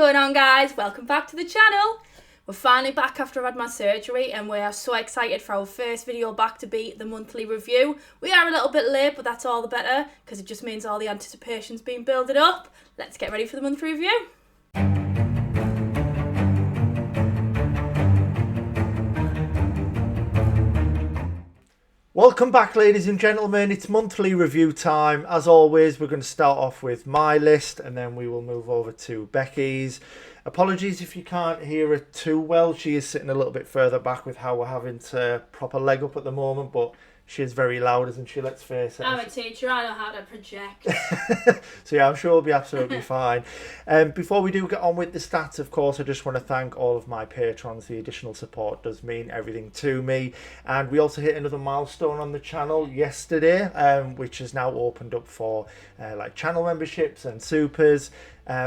going on, guys? Welcome back to the channel. We're finally back after I've had my surgery and we are so excited for our first video back to be the monthly review. We are a little bit late, but that's all the better because it just means all the anticipation's been building up. Let's get ready for the monthly review. Welcome back, ladies and gentlemen. It's monthly review time. As always, we're going to start off with my list and then we will move over to Becky's. Apologies if you can't hear her too well. She is sitting a little bit further back with how we're having to prop her leg up at the moment, but she is very loud, isn't she? Let's face it. I'm a teacher, I know how to project. So yeah, I'm sure we'll be absolutely fine. Before we do get on with the stats, of course, I just want to thank all of my patrons. The additional support does mean everything to me. And we also hit another milestone on the channel yesterday, which has now opened up for like channel memberships and supers.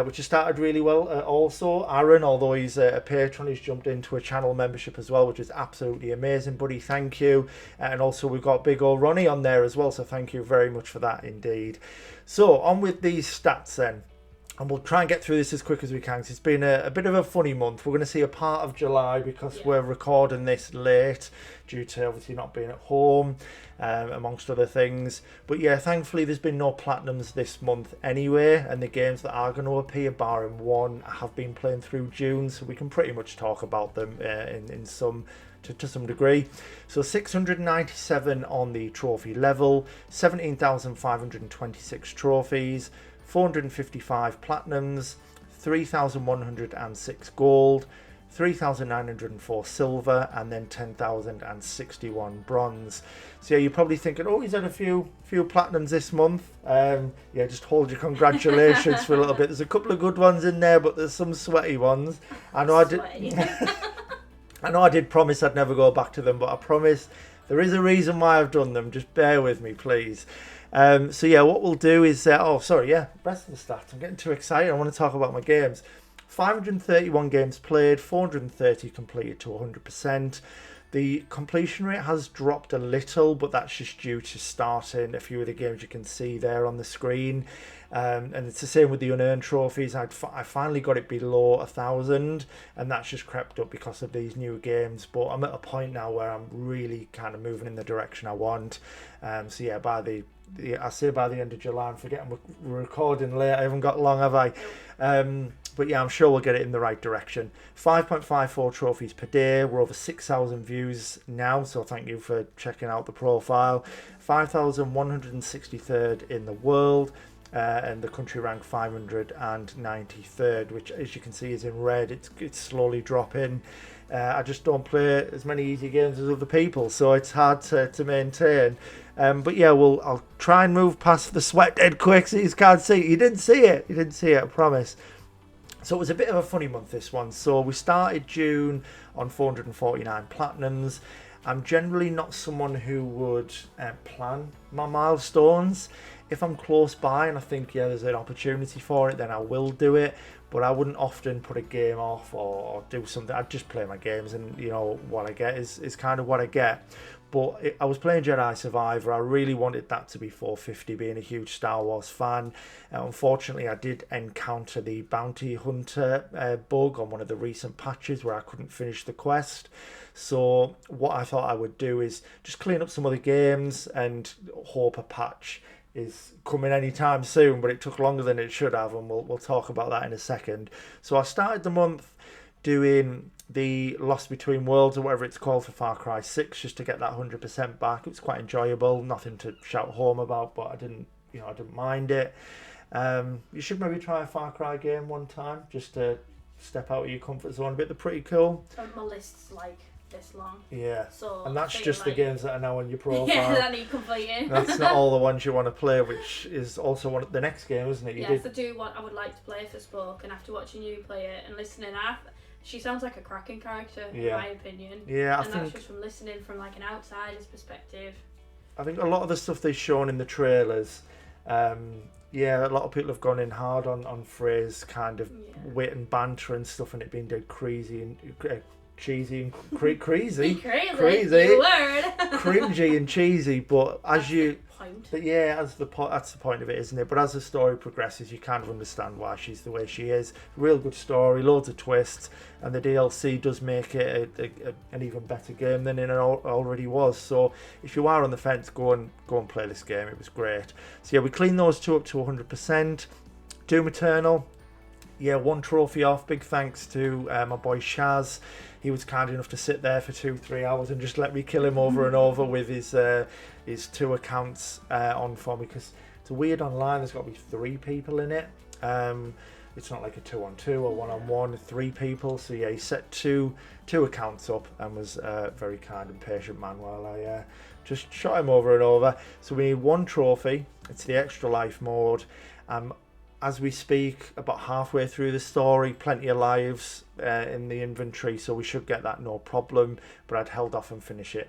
Which has started really well also. Aaron, although he's a patron, he's jumped into a channel membership as well, which is absolutely amazing, buddy. Thank you. And also we've got big old Ronnie on there as well, so thank you very much for that indeed. So on with these stats then. And we'll try and get through this as quick as we can because it's been a bit of a funny month. We're going to see a part of July because we're recording this late due to obviously not being at home, amongst other things. But yeah, thankfully there's been no platinums this month anyway. And the games that are going to appear, barring one, have been playing through June. So we can pretty much talk about them in some... To some degree. So 697 on the trophy level, 17,526 trophies, 455 platinums, 3,106 gold, 3,904 silver, and then 10,061 bronze. So yeah, you're probably thinking, oh, he's had a few platinums this month. Yeah, just hold your congratulations for a little bit. There's a couple of good ones in there, but there's some sweaty ones. I know I know I did promise I'd never go back to them, but I promise there is a reason why I've done them. Just bear with me, please. So yeah, what we'll do is... rest of the stats. I'm getting too excited. I want to talk about my games. 531 games played, 430 completed to 100%. The completion rate has dropped a little, but that's just due to starting a few of the games you can see there on the screen. And it's the same with the unearned trophies. I finally got it below 1,000, and that's just crept up because of these new games. But I'm at a point now where I'm really kind of moving in the direction I want. So yeah, by the end of July, I'm forgetting we're recording late. I haven't got long, have I? But yeah, I'm sure we'll get it in the right direction. 5.54 trophies per day. We're over 6,000 views now, so thank you for checking out the profile. 5,163rd in the world. And the country rank 593rd, which as you can see is in red. It's slowly dropping. I just don't play as many easy games as other people, so it's hard to maintain. But yeah, I'll try and move past the sweat dead quick so you can't see it. You didn't see it, I promise. So it was a bit of a funny month, this one. So we started June on 449 platinums. I'm generally not someone who would plan my milestones. If I'm close by and I think, yeah, there's an opportunity for it, then I will do it. But I wouldn't often put a game off or do something. I'd just play my games, and you know what I get is kind of what I get. But I was playing Jedi Survivor. I really wanted that to be 450, being a huge Star Wars fan. Unfortunately, I did encounter the Bounty Hunter bug on one of the recent patches where I couldn't finish the quest. So what I thought I would do is just clean up some other games and hope a patch is coming anytime soon, but it took longer than it should have, and we'll talk about that in a second. So I started the month doing the Lost Between Worlds, or whatever it's called, for Far Cry 6, just to get that 100% back. It was quite enjoyable, nothing to shout home about, but I didn't mind it. You should maybe try a Far Cry game one time, just to step out of your comfort zone a bit. They're pretty cool. My list's like this long. Yeah. So and that's just the games that are now on your profile. Yeah, that need completing. That's not all the ones you want to play, which is also one of the next game, isn't it? Yes, I do what I would like to play for Spoke, and after watching you play it and listening, she sounds like a cracking character, in my opinion. Yeah, that's just from listening from like an outsider's perspective. I think a lot of the stuff they've shown in the trailers, a lot of people have gone in hard on Frey's kind of wit and banter and stuff, and it being dead crazy and cheesy and crazy, crazy word. cringy and cheesy. But as you point. But yeah, that's the point of it, isn't it? But as the story progresses, you kind of understand why she's the way she is. Real good story, loads of twists, and the DLC does make it an even better game than it already was. So if you are on the fence, go and play this game. It was great. So yeah, we cleaned those two up to 100%. Doom Eternal. Yeah, 1 trophy off. Big thanks to my boy Shaz. He was kind enough to sit there for 2-3 hours and just let me kill him over and over with his 2 accounts on for me, because it's a weird online. There's got to be 3 people in it. It's not like a 2-on-2 or 1-on-1. 3 people. So yeah, he set two accounts up and was a very kind and patient man while I just shot him over and over. So we need 1 trophy. It's the extra life mode. As we speak, about halfway through the story, plenty of lives in the inventory, so we should get that no problem. But I'd held off on finishing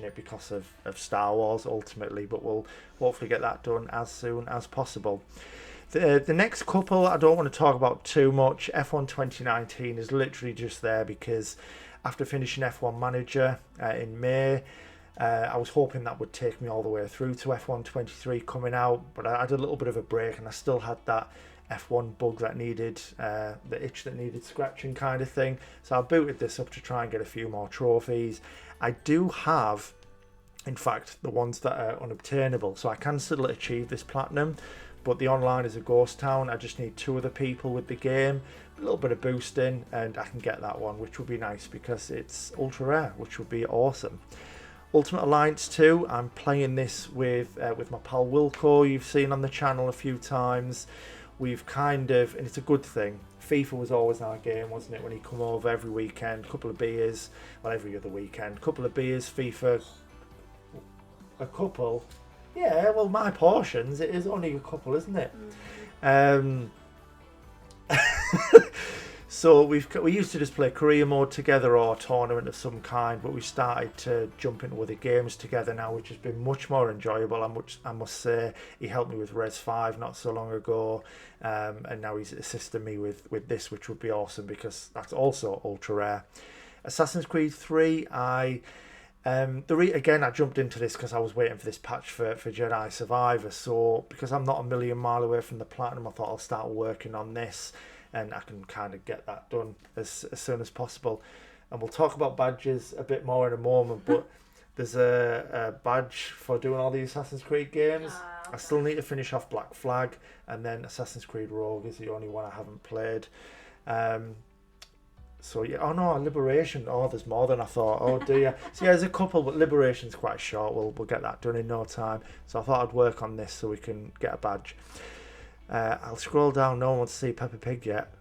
it because of Star Wars ultimately, but we'll hopefully get that done as soon as possible. The next couple I don't want to talk about too much. F1 2019 is literally just there because after finishing F1 Manager in May, I was hoping that would take me all the way through to F1 23 coming out, but I had a little bit of a break and I still had that F1 bug that needed, the itch that needed scratching kind of thing. So I booted this up to try and get a few more trophies. I do have, in fact, the ones that are unobtainable, so I can still achieve this platinum, but the online is a ghost town. I just need 2 other people with the game, a little bit of boosting, and I can get that one, which would be nice because it's ultra rare, which would be awesome. Ultimate Alliance 2, I'm playing this with my pal Wilco, you've seen on the channel a few times. We've kind of, and it's a good thing, FIFA was always our game, wasn't it, when he come over every weekend, couple of beers, well every other weekend, couple of beers, FIFA, a couple, yeah, well my portions, it is only a couple, isn't it? So we used to just play career mode together or a tournament of some kind, but we started to jump into other games together now, which has been much more enjoyable. I must say, he helped me with Res 5 not so long ago, and now he's assisting me with this, which would be awesome because that's also ultra rare. Assassin's Creed 3, again, I jumped into this because I was waiting for this patch for Jedi Survivor. So because I'm not a million mile away from the platinum, I thought I'll start working on this, and I can kind of get that done as soon as possible. And we'll talk about badges a bit more in a moment, but there's a badge for doing all the Assassin's Creed games. I still need to finish off Black Flag, and then Assassin's Creed Rogue is the only one I haven't played. So yeah, oh no, Liberation. Oh, there's more than I thought. Oh dear. So yeah, there's a couple, but Liberation's quite short. We'll get that done in no time. So I thought I'd work on this so we can get a badge. I'll scroll down. No one wants to see Peppa Pig yet.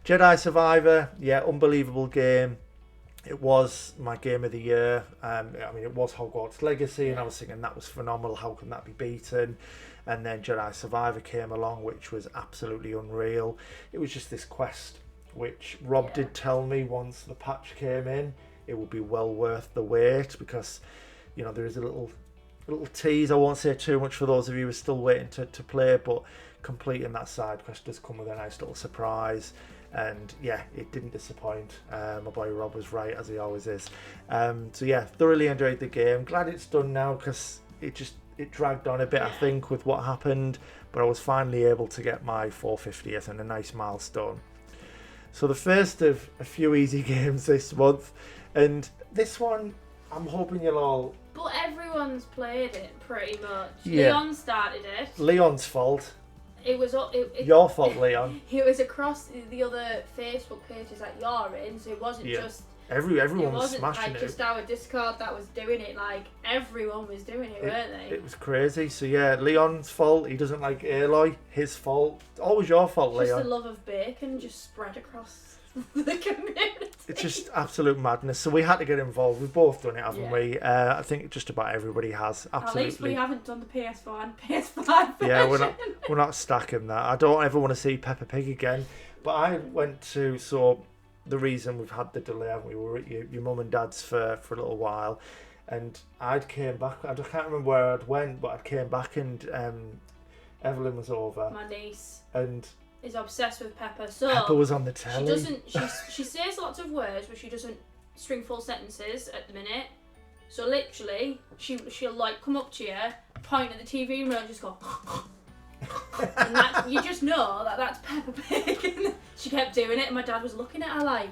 Jedi Survivor. Yeah, unbelievable game. It was my game of the year. I mean, it was Hogwarts Legacy, and I was thinking that was phenomenal. How can that be beaten? And then Jedi Survivor came along, which was absolutely unreal. It was just this quest, which Rob did tell me once the patch came in, it would be well worth the wait, because, you know, there is a little tease. I won't say too much for those of you who are still waiting to play, but completing that side quest does come with a nice little surprise. And yeah, it didn't disappoint. My boy Rob was right, as he always is. So yeah, thoroughly enjoyed the game. Glad it's done now, because it dragged on a bit, I think, with what happened, but I was finally able to get my 450th and a nice milestone. So the first of a few easy games this month, and this one I'm hoping you'll all... But everyone's played it pretty much. Yeah. Leon started it. Leon's fault. It was your fault, Leon. It was across the other Facebook pages that you're in, so it wasn't just... Everyone was smashing it. It wasn't like just our Discord that was doing it, like everyone was doing it, weren't they? It was crazy. So yeah, Leon's fault. He doesn't like Aloy. His fault. It's always your fault, Leon. Just the love of bacon just spread across the community. It's just absolute madness. So we had to get involved. We've both done it, haven't we? I think just about everybody has. Absolutely. At least we haven't done the PS4 and PS5 version. Yeah, we're not stacking that. I don't ever want to see Peppa Pig again. But I went to, so the reason we've had the delay, haven't we? We were at your mum and dad's for a little while, and I'd came back. I can't remember where I'd went, but I'd came back, and Evelyn was over. My niece. And is obsessed with Peppa. So Peppa was on the telly. She says lots of words, but she doesn't string full sentences at the minute. So literally, she'll like come up to you, point at the TV remote, and just go, and that, you just know that that's Peppa Pig. And she kept doing it, and my dad was looking at her like,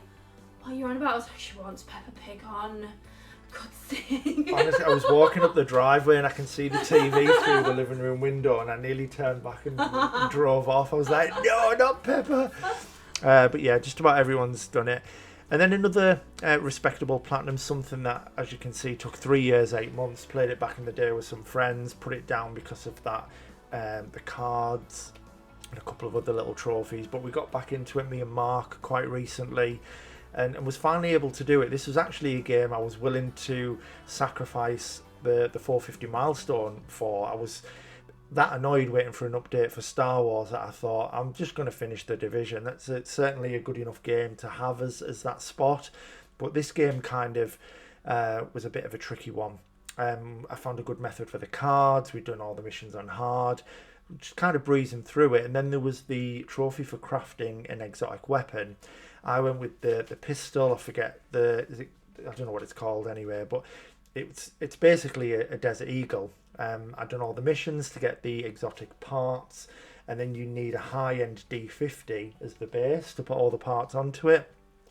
"What are you on about?" I was like, "She wants Peppa Pig on." Good thing. Honestly, I was walking up the driveway and I can see the TV through the living room window, and I nearly turned back and drove off. I was like, "No, not Peppa." But yeah, just about everyone's done it. And then another respectable platinum, something that, as you can see, took 3 years, 8 months. Played it back in the day with some friends, put it down because of that, the cards and a couple of other little trophies. But we got back into it, me and Mark, quite recently, and was finally able to do it. This was actually a game I was willing to sacrifice the 450 milestone for. I was that annoyed waiting for an update for Star Wars that I thought, I'm just going to finish the Division. It's certainly a good enough game to have as that spot. But this game kind of was a bit of a tricky one. I found a good method for the cards. We'd done all the missions on hard, just kind of breezing through it. And then there was the trophy for crafting an exotic weapon. I went with the pistol. I forget I don't know what it's called anyway, but it's basically a Desert Eagle. I've done all the missions to get the exotic parts, and then you need a high-end D50 as the base to put all the parts onto it.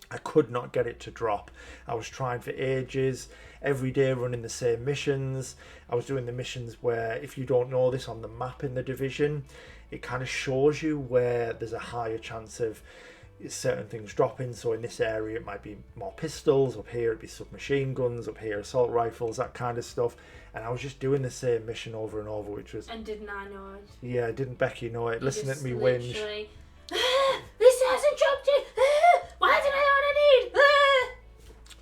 I could not get it to drop. I was trying for ages, every day running the same missions. I was doing the missions where, if you don't know this, on the map in the Division, it kind of shows you where there's a higher chance of certain things dropping. So in this area it might be more pistols, up here it'd be submachine guns, up here assault rifles, that kind of stuff. And I was just doing the same mission over and over, which was... And didn't I know it? Yeah, didn't Becky know it? Listen at me whinge. This hasn't dropped it! Why didn't I know what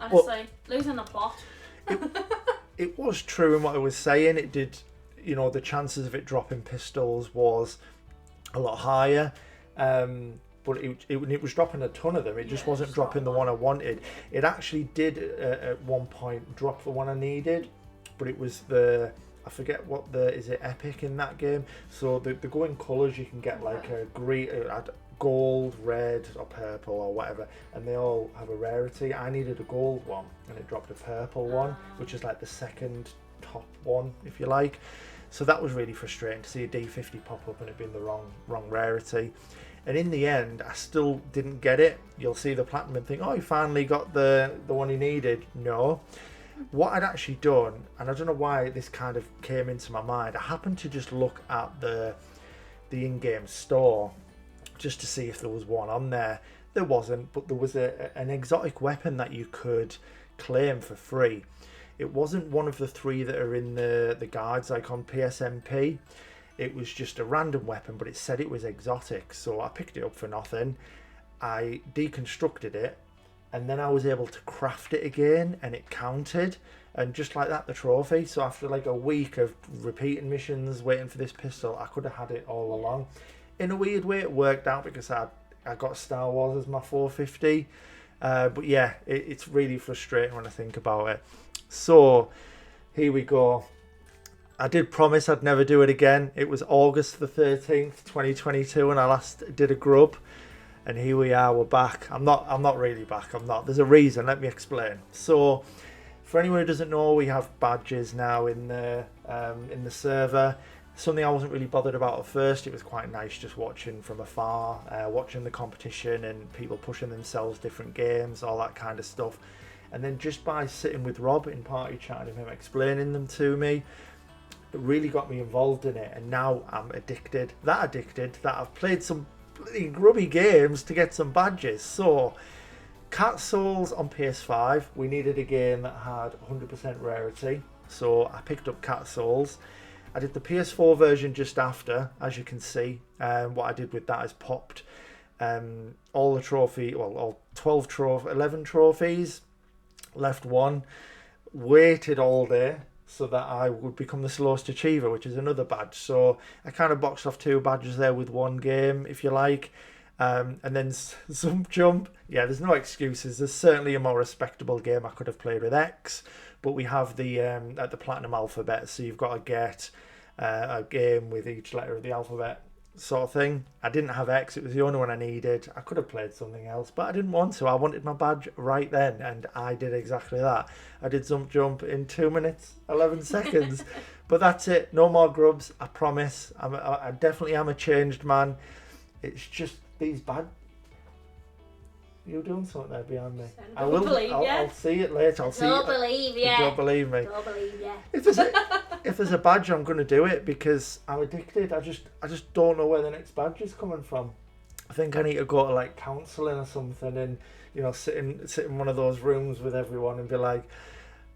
I need? Honestly, losing the plot. It was true in what I was saying. It did, the chances of it dropping pistols was a lot higher. But it was dropping a ton of them. It just wasn't dropping the one I wanted. It actually did at one point drop the one I needed, but it was I forget what is it epic in that game? So the going colours, you can get like a green, gold, red or purple or whatever, and they all have a rarity. I needed a gold one and it dropped a purple one, which is like the second top one, if you like. So that was really frustrating to see a D50 pop up and it being the wrong rarity. And in the end, I still didn't get it. You'll see the platinum and think, oh, you finally got the one you needed. No. What I'd actually done, and I don't know why this kind of came into my mind, I happened to just look at the in-game store just to see if there was one on there. There wasn't, but there was an exotic weapon that you could claim for free. It wasn't one of the 3 that are in the guides, like on PSMP. It was just a random weapon, but it said it was exotic. So I picked it up for nothing. I deconstructed it, and then I was able to craft it again, and it counted. And just like that, the trophy. So after like a week of repeating missions, waiting for this pistol, I could have had it all along. In a weird way, it worked out because I got Star Wars as my 450. But yeah, it's really frustrating when I think about it. So here we go. I did promise I'd never do it again. It was August the 13th, 2022, when I last did a grub. And here we are, we're back. I'm not really back, I'm not. There's a reason, let me explain. So, for anyone who doesn't know, we have badges now in the server. Something I wasn't really bothered about at first. It was quite nice just watching from afar, watching the competition and people pushing themselves, different games, all that kind of stuff. And then just by sitting with Rob in party chatting and him explaining them to me, it really got me involved in it, and now I'm addicted that I've played some bloody grubby games to get some badges. So Cat Souls on PS5, we needed a game that had 100% rarity, so I picked up Cat Souls. I did the PS4 version just after, as you can see. What I did with that is popped all the trophy, well, all 11 trophies, left one, waited all day so that I would become the slowest achiever, which is another badge. So I kind of boxed off 2 badges there with one game, if you like. And then some jump. Yeah, there's no excuses. There's certainly a more respectable game I could have played with X, but we have the platinum alphabet, so you've got to get a game with each letter of the alphabet sort of thing. I didn't have X, it was the only one I needed. I could have played something else, but I didn't want to. I wanted my badge right then, and I did exactly that. I did jump in 2 minutes 11 seconds. But that's it, no more grubs, I promise. I definitely am a changed man. It's just these bad. You're doing something there behind me. I will believe you. I'll see it later. Don't believe you. Don't believe me. Don't believe you. If there's a badge, I'm going to do it because I'm addicted. I just don't know where the next badge is coming from. I think I need to go to like counselling or something, and sit in one of those rooms with everyone and be like,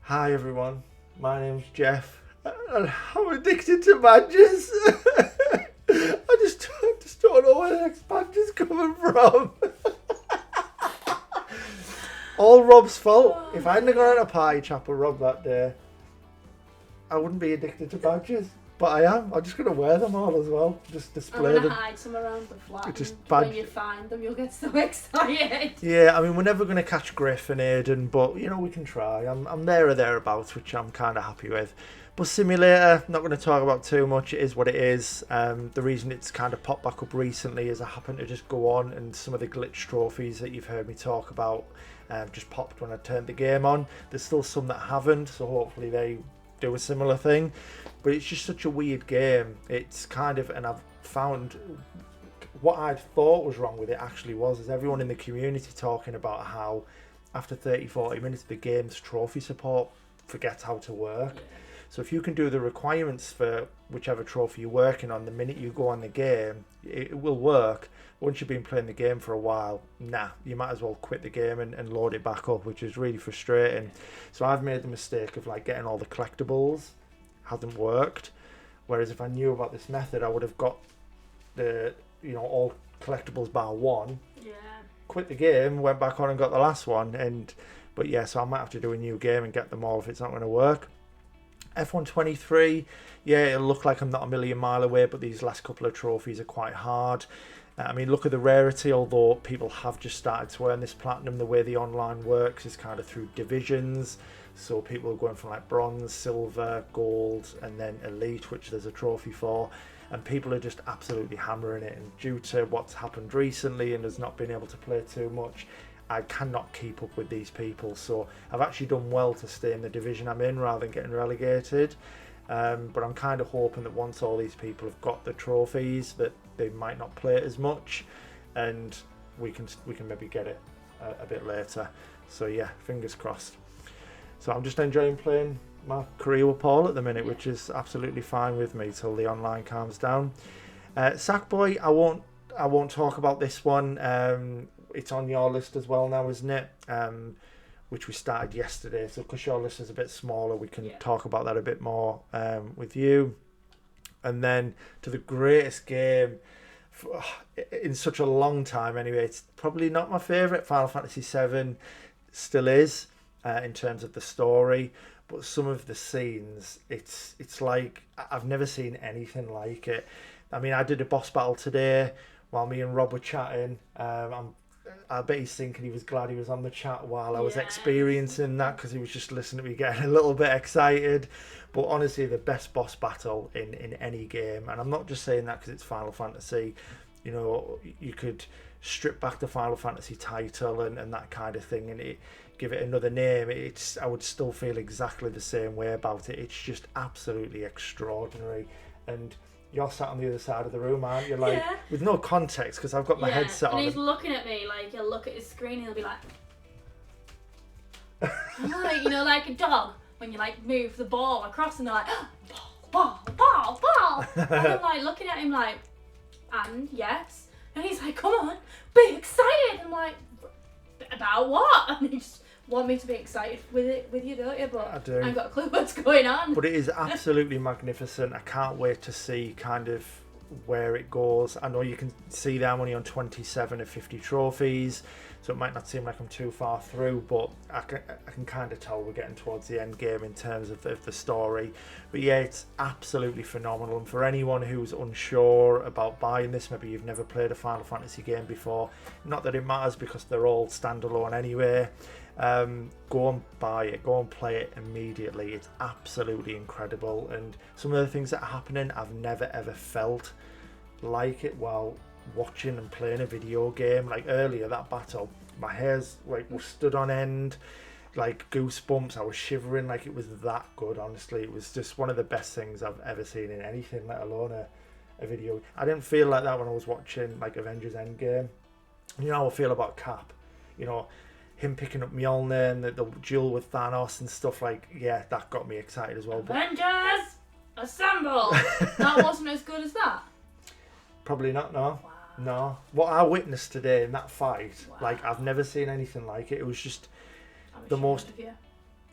"Hi everyone, my name's Jeff, and I'm addicted to badges." I just don't know where the next badge is coming from. All Rob's fault. If I hadn't gone on a party chat with Rob that day, I wouldn't be addicted to badges. But I am. I'm just going to wear them all as well. Just display them. I'm going to hide some around the flat. When you find them, you'll get so excited. Yeah, I mean, we're never going to catch Griff and Aiden, but, we can try. I'm there or thereabouts, which I'm kind of happy with. But Simulator, not going to talk about too much. It is what it is. The reason it's kind of popped back up recently is I happen to just go on, and some of the glitch trophies that you've heard me talk about just popped when I turned the game on. There's still some that haven't, so hopefully they do a similar thing. But it's just such a weird game. It's kind of, and I've found what I'd thought was wrong with it actually is everyone in the community talking about how after 30-40 minutes the game's trophy support forgets how to work. Yeah. So if you can do the requirements for whichever trophy you're working on, the minute you go on the game, it will work. Once you've been playing the game for a while, you might as well quit the game and load it back up, which is really frustrating. So I've made the mistake of like getting all the collectibles. Hasn't worked. Whereas if I knew about this method, I would have got the all collectibles bar one. Yeah. Quit the game, went back on and got the last one. So I might have to do a new game and get them all if it's not going to work. F123, yeah, it'll look like I'm not a million mile away, but these last couple of trophies are quite hard. I mean, look at the rarity, although people have just started to earn this platinum. The way the online works is kind of through divisions. So people are going from like bronze, silver, gold, and then elite, which there's a trophy for. And people are just absolutely hammering it. And due to what's happened recently and has not been able to play too much, I cannot keep up with these people. So I've actually done well to stay in the division I'm in rather than getting relegated. But I'm kind of hoping that once all these people have got the trophies, that they might not play it as much, and we can maybe get it a bit later. So yeah, fingers crossed. So I'm just enjoying playing my career with Paul at the minute, which is absolutely fine with me till the online calms down. Sackboy, I won't talk about this one. It's on your list as well now, isn't it? Which we started yesterday. So because your list is a bit smaller, we can talk about that a bit more with you. And then to the greatest game in such a long time anyway. It's probably not my favourite. Final Fantasy VII still is in terms of the story. But some of the scenes, it's like I've never seen anything like it. I mean, I did a boss battle today while me and Rob were chatting. I bet he's thinking he was glad he was on the chat while I was experiencing that, because he was just listening to me getting a little bit excited. But honestly, the best boss battle in any game, and I'm not just saying that because it's Final Fantasy. You could strip back the Final Fantasy title and that kind of thing and give it another name. I would still feel exactly the same way about it. It's just absolutely extraordinary. And you're sat on the other side of the room, aren't you? Like, with no context, because I've got my headset on. And he's looking at me, like, he'll look at his screen and he'll be like... like, like a dog, when you, like, move the ball across and they're like, ball. And I'm, like, looking at him like, and yes. And he's like, come on, be excited. I'm like, about what? And he just want me to be excited with you, don't you? But I do. I ain't got a clue what's going on. But it is absolutely magnificent. I can't wait to see kind of where it goes. I know you can see that I'm only on 27 of 50 trophies, so it might not seem like I'm too far through, but I can kind of tell we're getting towards the end game in terms of the story. But yeah, it's absolutely phenomenal. And for anyone who's unsure about buying this, maybe you've never played a Final Fantasy game before, not that it matters because they're all standalone anyway. Go and buy it, go and play it immediately. It's absolutely incredible, and some of the things that are happening I've never ever felt like it while watching and playing a video game. Like earlier, that battle, my hairs like were stood on end, like goosebumps. I was shivering, like it was that good. Honestly, it was just one of the best things I've ever seen in anything, let alone a video. I didn't feel like that when I was watching like Avengers Endgame. You know how I feel about Cap, you know, him picking up Mjolnir and the duel with Thanos and stuff. Like, yeah, that got me excited as well. But Avengers assemble. That wasn't as good as that. probably not. No. Wow. No, what I witnessed today in that fight, Wow. like I've never seen anything like it. It was just I'm the ashamed most of you.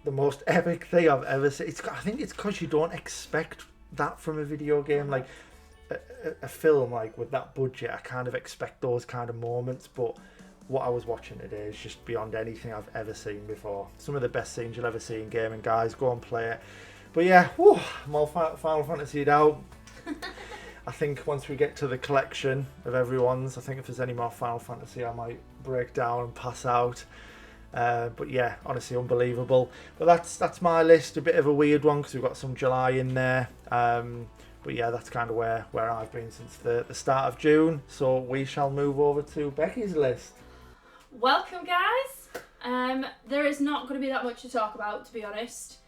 the most epic thing I've ever seen. I think it's because you don't expect that from a video game. Like a film like with that budget, I kind of expect those kind of moments. But what I was watching today is just beyond anything I've ever seen before. Some of the best scenes you'll ever see in gaming, guys. Go and play it. But yeah, whew, I'm all Final Fantasied out. I think once we get to the collection of everyone's, I think if there's any more Final Fantasy, I might break down and pass out. But yeah, honestly, unbelievable. But that's my list. A bit of a weird one because we've got some July in there. But yeah, that's kind of where I've been since the start of June. So we shall move over to Becky's list. Welcome, guys. There is not going to be that much to talk about, to be honest.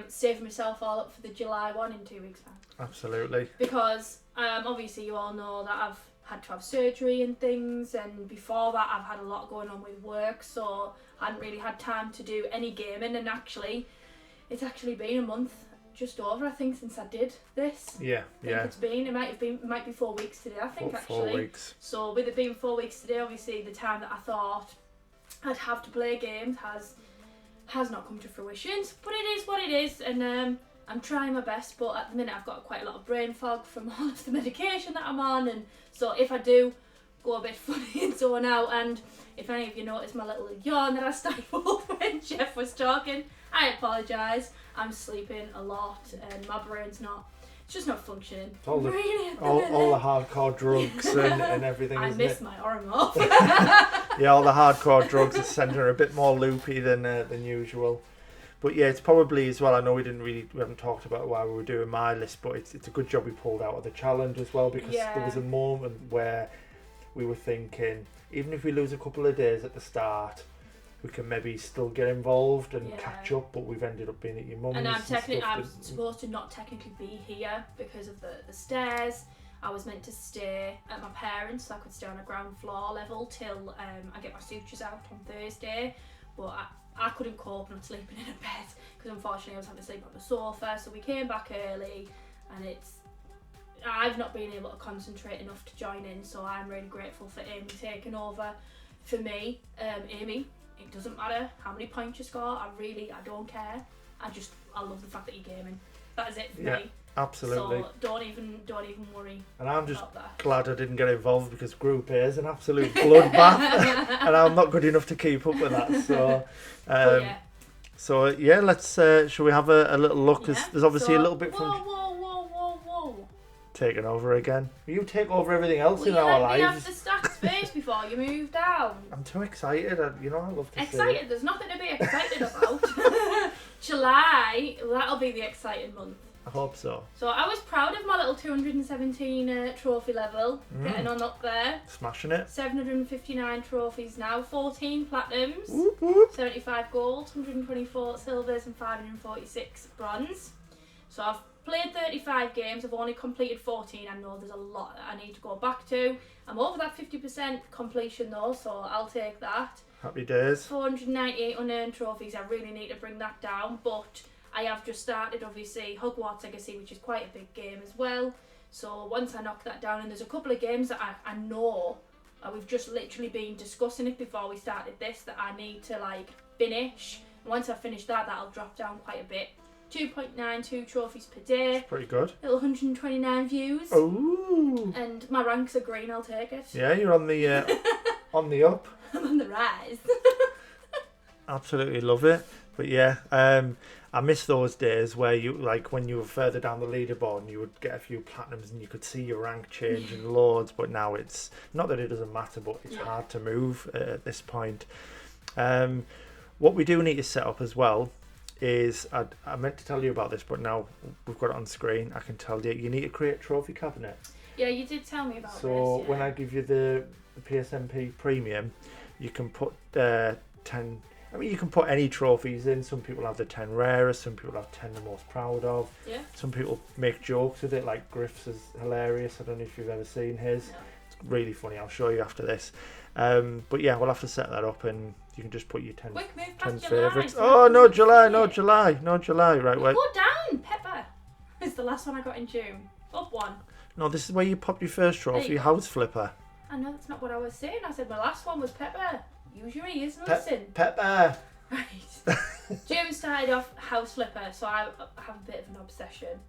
Saving myself all up for the July one in 2 weeks' time. Absolutely. Because obviously you all know that I've had to have surgery and things, and before that I've had a lot going on with work, so I hadn't really had time to do any gaming. And actually, it's actually been a month, just over, I think, since I did this. Yeah, yeah. It might be 4 weeks today, I think, actually. 4 weeks. So with it being 4 weeks today, obviously the time that I thought I'd have to play games has not come to fruition. But it is what it is, and I'm trying my best. But at the minute, I've got quite a lot of brain fog from all of the medication that I'm on, and so if I do go a bit funny and zone out, and if any of you notice my little yawn that I stifled when Jeff was talking, I apologise. I'm sleeping a lot, and my brain's it's just not functioning. All the hardcore drugs and everything. I missed my arm off. Yeah, all the hardcore drugs are sending her a bit more loopy than usual. But yeah, it's probably as well. I know we haven't talked about it while we were doing my list, but it's a good job we pulled out of the challenge as well, because there was a moment where we were thinking, even if we lose a couple of days at the start, we can maybe still get involved and catch up. But we've ended up being at your mum's. And I'm supposed to not technically be here because of the stairs. I was meant to stay at my parents', so I could stay on a ground floor level till I get my sutures out on Thursday. But I couldn't cope not sleeping in a bed, because unfortunately I was having to sleep on the sofa. So we came back early, and I've not been able to concentrate enough to join in. So I'm really grateful for Amy taking over for me. Amy, it doesn't matter how many points you score. I don't care. I love the fact that you're gaming. That is it for me. Absolutely. So don't even worry. And I'm just glad I didn't get involved, because Group A is an absolute bloodbath, and I'm not good enough to keep up with that. So, let's. Shall we have a little look? There's obviously a little bit from. Whoa. Taking over again. You take over everything else in our Let lives. me have the stats first before you move down. I'm too excited. I love to see Excited? it. There's nothing to be excited about. July, that'll be the exciting month. I hope so. So I was proud of my little 217 trophy level, getting on up there. Smashing it. 759 trophies now, 14 platinums, Whoop, whoop. 75 golds, 124 silvers and 546 bronze. So I've played 35 games, I've only completed 14. I know there's a lot that I need to go back to. I'm over that 50% completion though, so I'll take that. Happy days. 498 unearned trophies, I really need to bring that down, but I have just started, obviously, Hogwarts Legacy, which is quite a big game as well. So once I knock that down, and there's a couple of games that I know, we've just literally been discussing it before we started this, that I need to finish. And once I finish that, that'll drop down quite a bit. 2.92 trophies per day. That's pretty good. Little 129 views. Ooh. And my ranks are green, I'll take it. Yeah, you're on the on the up. I'm on the rise. Absolutely love it. But yeah, I miss those days where you, when you were further down the leaderboard and you would get a few platinums and you could see your rank changing loads, but now it's, not that it doesn't matter, but it's hard to move at this point. What we do need to set up as well is, I meant to tell you about this, but now we've got it on screen, I can tell you, you need to create a trophy cabinet. Yeah, you did tell me about this. So Yeah. when I give you the PSMP Premium, you can put 10. I mean, you can put any trophies in. Some people have the 10 rarest. Some people have 10 they're most proud of. Yeah. Some people make jokes with it, like Griff's is hilarious. I don't know if you've ever seen his. No. It's really funny. I'll show you after this. But yeah, we'll have to set that up, and you can just put your 10, Quick, move 10 past July. favourites. so Oh, I no, can July, see no, it. July, no, July. Right, wait. Go down, Pepper. It's the last one I got in June. Up one. No, this is where you popped your first trophy, Hey. House Flipper. I know that's not what I was saying. I said my last one was Pepper. Use your ears and listen. Pepper. Right. June started off House Flipper, so I have a bit of an obsession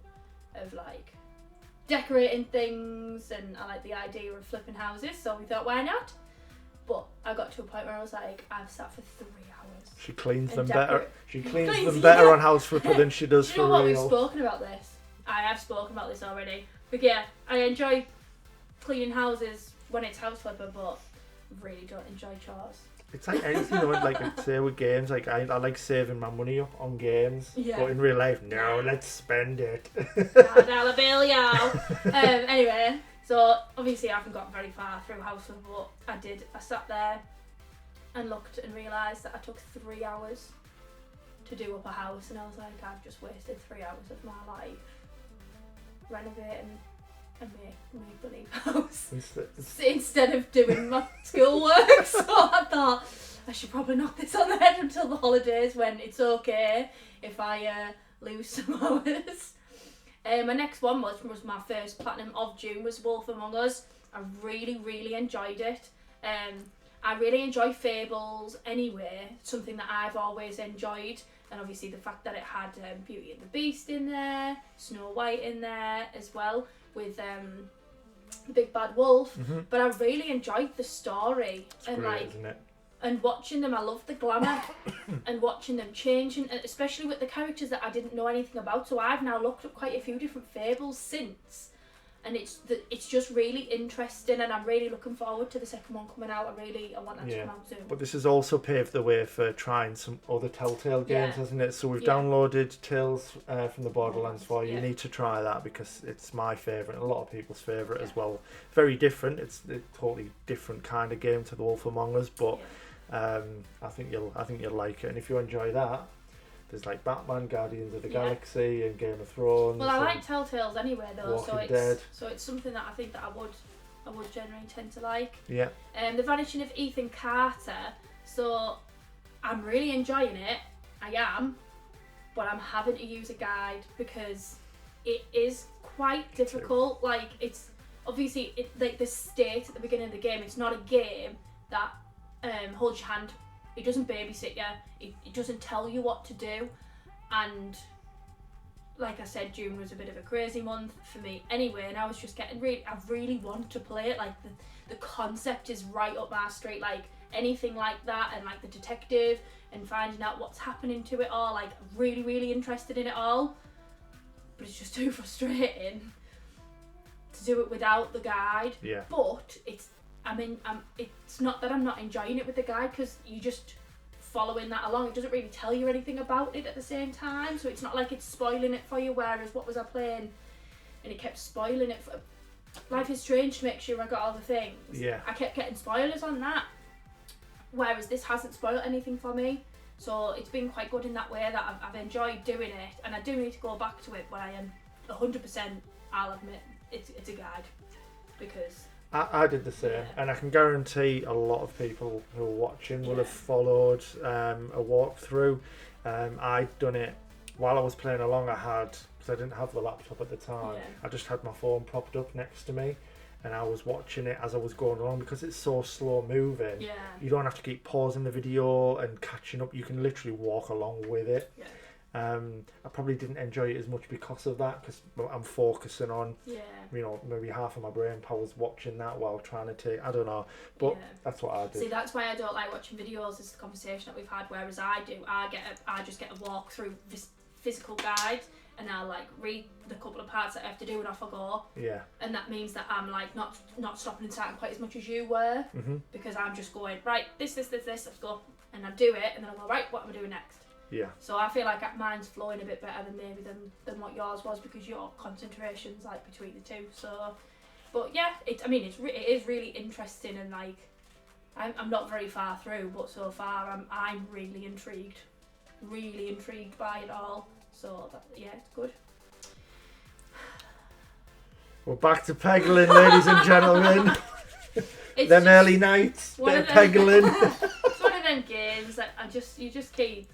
of like decorating things, and I like the idea of flipping houses, so we thought, why not? But I got to a point where I was like, I've sat for 3 hours. She cleans them And better. decorate. She cleans Cleans, them better yeah. on House Flipper than she does Do you know for what? We've real. spoken about this. I have spoken about this already. But yeah, I enjoy cleaning houses when it's House Flipper, but really don't enjoy chores. It's like anything, though, like I say with games. Like I like saving my money up on games, Yeah. but in real life, no, let's spend it. $1 bill, y'all. Anyway, so obviously I haven't got very far through House Flipper, but I sat there and looked and realised that I took 3 hours to do up a house, and I was like, I've just wasted 3 hours of my life renovating a make-believe house instead of doing my schoolwork. So I thought I should probably knock this on the head until the holidays, when it's okay if I lose some hours. My next one was my first platinum of June, was Wolf Among Us. I really enjoyed it. I really enjoy Fables anyway, something that I've always enjoyed, and obviously the fact that it had Beauty and the Beast in there, Snow White in there as well, with the Big Bad Wolf. Mm-hmm. But I really enjoyed the story, It's and great, like, isn't it? and watching them, I love the glamour and watching them change, and especially with the characters that I didn't know anything about. So I've now looked up quite a few different Fables since, and it's just really interesting, and I'm really looking forward to the second one coming out. I want that to come out soon. But this has also paved the way for trying some other Telltale games, hasn't it? So we've downloaded Tales from the Borderlands for you. You need to try that, because it's my favourite, a lot of people's favourite as well. Very different. It's a totally different kind of game to The Wolf Among Us, but I think you'll like it. And if you enjoy that, there's like Batman, Guardians of the Galaxy, and Game of Thrones. Well, I like Telltales anyway, though, Walking Dead. so it's something that I think that I would generally tend to like. Yeah. The Vanishing of Ethan Carter. So I'm really enjoying it. I am, but I'm having to use a guide because it is quite difficult. Like, it's obviously like the state at the beginning of the game. It's not a game that holds your hand. It doesn't babysit you. It doesn't tell you what to do. And like I said, June was a bit of a crazy month for me anyway, and I was just getting I really want to play it. Like the concept is right up my street, like anything like that, and like the detective and finding out what's happening to it all. Like, really interested in it all. But it's just too frustrating to do it without the guide. Yeah. But it's not that I'm not enjoying it with the guide, because you just following that along. It doesn't really tell you anything about it at the same time, so it's not like it's spoiling it for you. Whereas what was I playing, and it kept spoiling it for Life is Strange, to make sure I got all the things. Yeah. I kept getting spoilers on that, whereas this hasn't spoiled anything for me. So it's been quite good in that way, that I've enjoyed doing it, and I do need to go back to it, but I am 100%, I'll admit, it's a guide, because I did the same, and I can guarantee a lot of people who are watching will have followed a walkthrough. I'd done it while I was playing along. Because I didn't have the laptop at the time, I just had my phone propped up next to me, and I was watching it as I was going along, because it's so slow moving. Yeah. You don't have to keep pausing the video and catching up. You can literally walk along with it. Yeah. I probably didn't enjoy it as much because of that, because I'm focusing on, maybe half of my brain power's watching that while trying to take, I don't know, but that's what I do. See, that's why I don't like watching videos. Is the conversation that we've had. Whereas I just get a walk through this physical guide, and I'll like read the couple of parts that I have to do, and off I go. Yeah. And that means that I'm like not stopping and starting quite as much as you were, because I'm just going, right, this, let's go, and I do it, and then I go, right, what am I doing next? Yeah. So I feel like mine's flowing a bit better than what yours was, because your concentration's like between the two. So But yeah, it is really interesting, and like I'm not very far through, but so far I'm really intrigued by it all. So yeah, it's good. We're back to Peggling, ladies and gentlemen. Them early nights, bit of Peggling. It's one of them games that you just keep.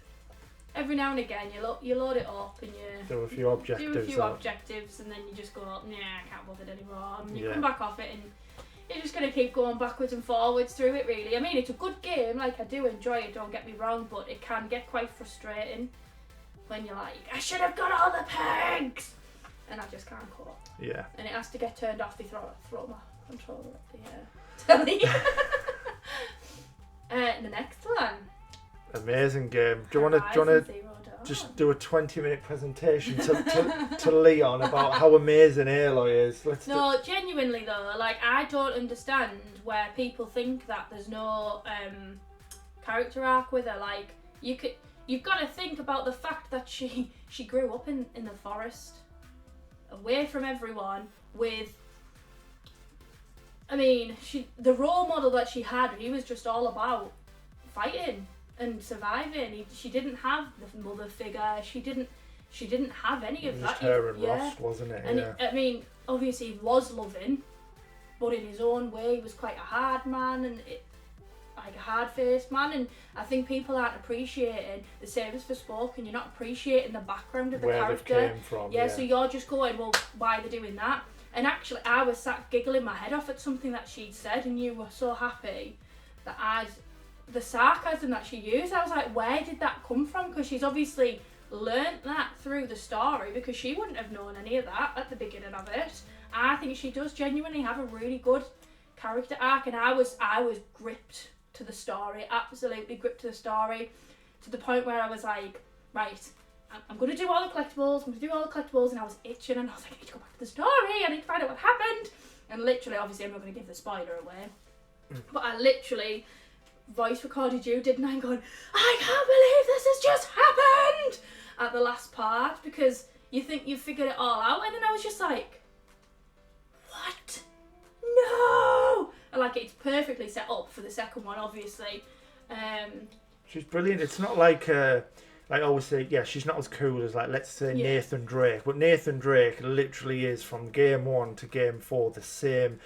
Every now and again, you load it up and you do a few objectives, and then you just go, nah, I can't bother anymore. And you come back off it, and you're just gonna keep going backwards and forwards through it. Really, I mean, it's a good game. Like, I do enjoy it. Don't get me wrong, but it can get quite frustrating when you're like, I should have got all the pegs, and I just can't cope. Yeah. And it has to get turned off. They throw my controller at the telly. The next one. Amazing game. Do you want to just do a 20-minute presentation to Leon about how amazing Aloy is? Genuinely though, like, I don't understand where people think that there's no character arc with her. Like, you've got to think about the fact that she grew up in the forest, away from everyone, with. I mean, the role model that she had, he was just all about fighting and surviving. She didn't have the mother figure. She didn't have any of that. Just her and Ross, wasn't it? And I mean, obviously he was loving, but in his own way, he was quite a hard man and like a hard-faced man. And I think people aren't appreciating the same as for Spoken. You're not appreciating the background of the character. Where they came from. Yeah, so you're just going, well, why are they doing that? And actually, I was sat giggling my head off at something that she'd said, and you were so happy that the sarcasm that she used, I was like, where did that come from? Because she's obviously learnt that through the story, because she wouldn't have known any of that at the beginning of it. I think she does genuinely have a really good character arc, and I was gripped to the story, absolutely gripped to the story, to the point where I was like, right, I'm going to do all the collectibles, and I was itching, and I was like, I need to go back to the story, I need to find out what happened. And literally, obviously I'm not going to give the spoiler away, but I literally voice recorded you, didn't I? I'm going, I can't believe this has just happened at the last part, because you think you've figured it all out, and then I was just like, what? No! And like, it's perfectly set up for the second one, obviously. She's brilliant. It's not like I always say, yeah, she's not as cool as, like, let's say Nathan Drake, but Nathan Drake literally is, from game 1 to game 4, the same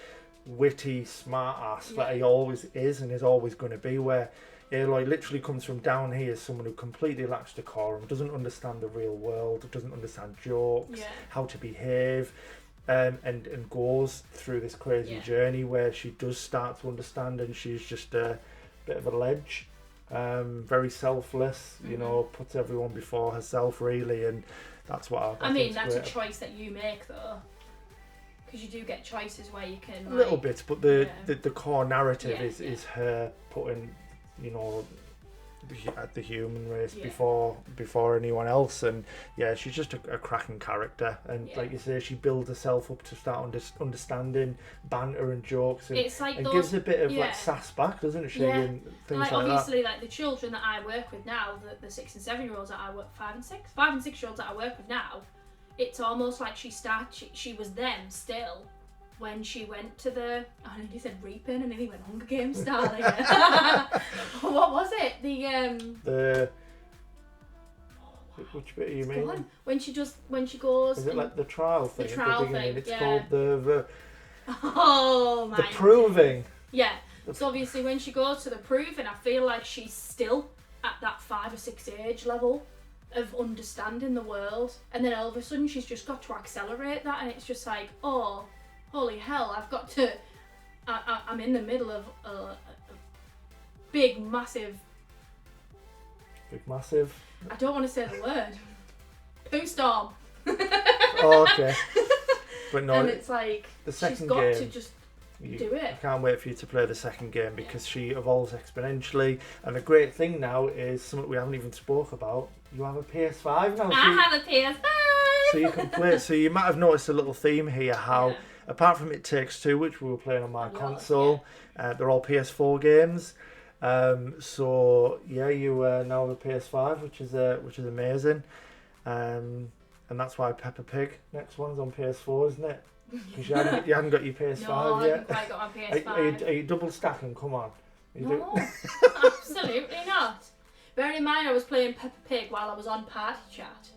witty smart ass that he always is and is always going to be, where Aloy literally comes from down here as someone who completely lacks decorum, doesn't understand the real world, doesn't understand jokes, how to behave, and goes through this crazy journey where she does start to understand, and she's just a bit of a ledge, very selfless, you know, puts everyone before herself, really, and that's what I mean, that's a choice that you make, though. Because you do get choices where you can, like, a little bit, but the core narrative is her putting, you know, the human race before anyone else, and she's just a cracking character, and like you say, she builds herself up to start understanding banter and jokes, and, it's like and gives a bit of like sass back, doesn't she? And things like obviously that. Like the children that I work with now, the 6 and 7 year olds that I work, 5 and 6 year olds that I work with now, it's almost like she was them still when she went to the, I think he said Reaping, and then he went Hunger Games style again. What was it? Which bit are you mean? When she goes. Is it like the trial thing? The trial thing. It's called the. Oh my. The proving. Yeah. So obviously when she goes to the proving, I feel like she's still at that 5 or 6 age level of understanding the world, and then all of a sudden she's just got to accelerate that, and it's just like, oh, holy hell, I've got to. I'm in the middle of a big, massive. Big, massive. I don't want to say the word. Poo storm. Oh, okay. But no, and it's like the second she's got game, to just do it. I can't wait for you to play the second game, because she evolves exponentially, and the great thing now is something we haven't even spoke about. You have a PS5 now. I have a PS5. So you can play. So you might have noticed a little theme here. How apart from It Takes Two, which we were playing on my console, they're all PS4 games. So you now have a PS5, which is amazing. And that's why Peppa Pig next one's on PS4, isn't it? Because you hadn't got your PS5 no, yet. I haven't quite got my PS5. Are you double stacking? Come on. No, absolutely not. Bearing in mind I was playing Peppa Pig while I was on party chat.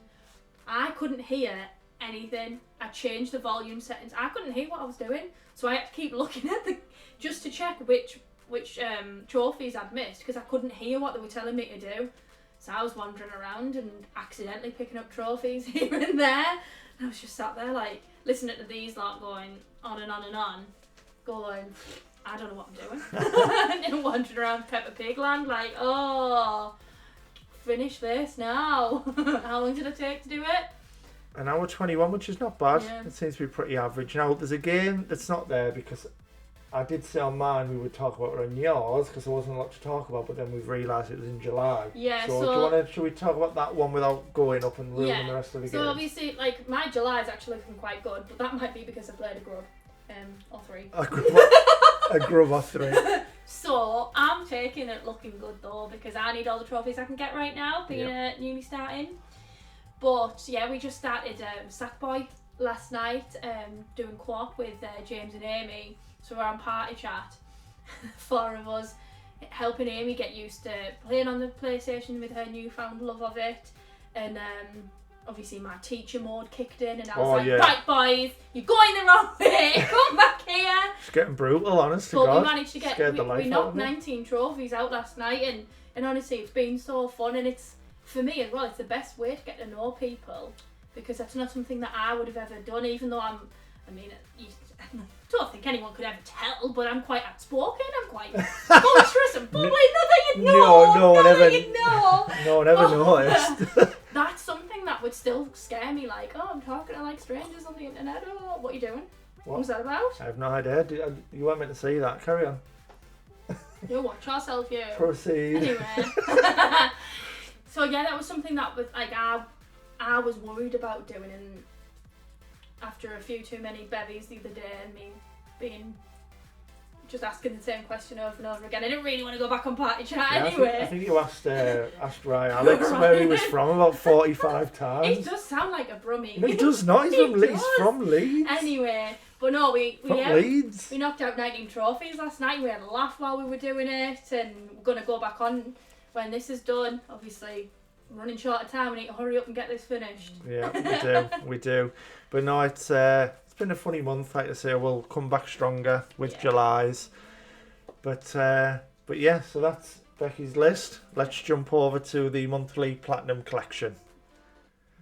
I couldn't hear anything. I changed the volume settings. I couldn't hear what I was doing. So I had to keep looking at just to check which trophies I'd missed, because I couldn't hear what they were telling me to do. So I was wandering around and accidentally picking up trophies here and there. And I was just sat there like listening to these lot going on and on and on, going, I don't know what I'm doing. And wandering around Peppa Pig land like, oh, finish this now. How long did it take to do it? An hour 21, which is not bad. Yeah. It seems to be pretty average. Now, there's a game that's not there because I did say on mine we would talk about it on yours because there wasn't a lot to talk about, but then we've realised it was in July. Yeah, so should we talk about that one without going up and ruining the rest of the game? So obviously, like, my July is actually looking quite good, but that might be because I played a grub, or 3. A grub or 3. So I'm taking it looking good though, because I need all the trophies I can get right now, being newly starting. But yeah, we just started Sackboy last night, doing co-op with James and Amy. So we're on party chat, 4 of us, helping Amy get used to playing on the PlayStation with her newfound love of it. And obviously my teacher mode kicked in, and I was right boys, you're going the wrong way, come back here. It's getting brutal, honest to God. But we managed to get, we knocked me. 19 trophies out last night, and honestly it's been so fun, and it's, for me as well, it's the best way to get to know people, because that's not something that I would have ever done, even though I don't think anyone could ever tell, but I'm quite outspoken, I'm quite boisterous and bubbly, not that you know, no one ever noticed. That's something that would still scare me, like, oh, I'm talking to like strangers on the internet, oh, what are you doing? What was that about? I have no idea, you weren't meant to see that, carry on. You watch yourself, you. Proceed. Anyway. So yeah, that was something that was like I was worried about doing, and after a few too many bevies the other day and me being just asking the same question over and over again, I didn't really want to go back on party chat anyway. I think you asked Ryan Alex where he was from about 45 times. He does sound like a brummie. No, he does not. He's from Leeds. Anyway, but no, we Leeds. We knocked out 19 trophies last night. We had a laugh while we were doing it, and we're gonna go back on when this is done. Obviously, I'm running short of time. We need to hurry up and get this finished. Yeah, we do. But no, it's been a funny month. Like I say, we'll come back stronger with July's. But yeah, so that's Becky's list. Let's jump over to the monthly Platinum Collection.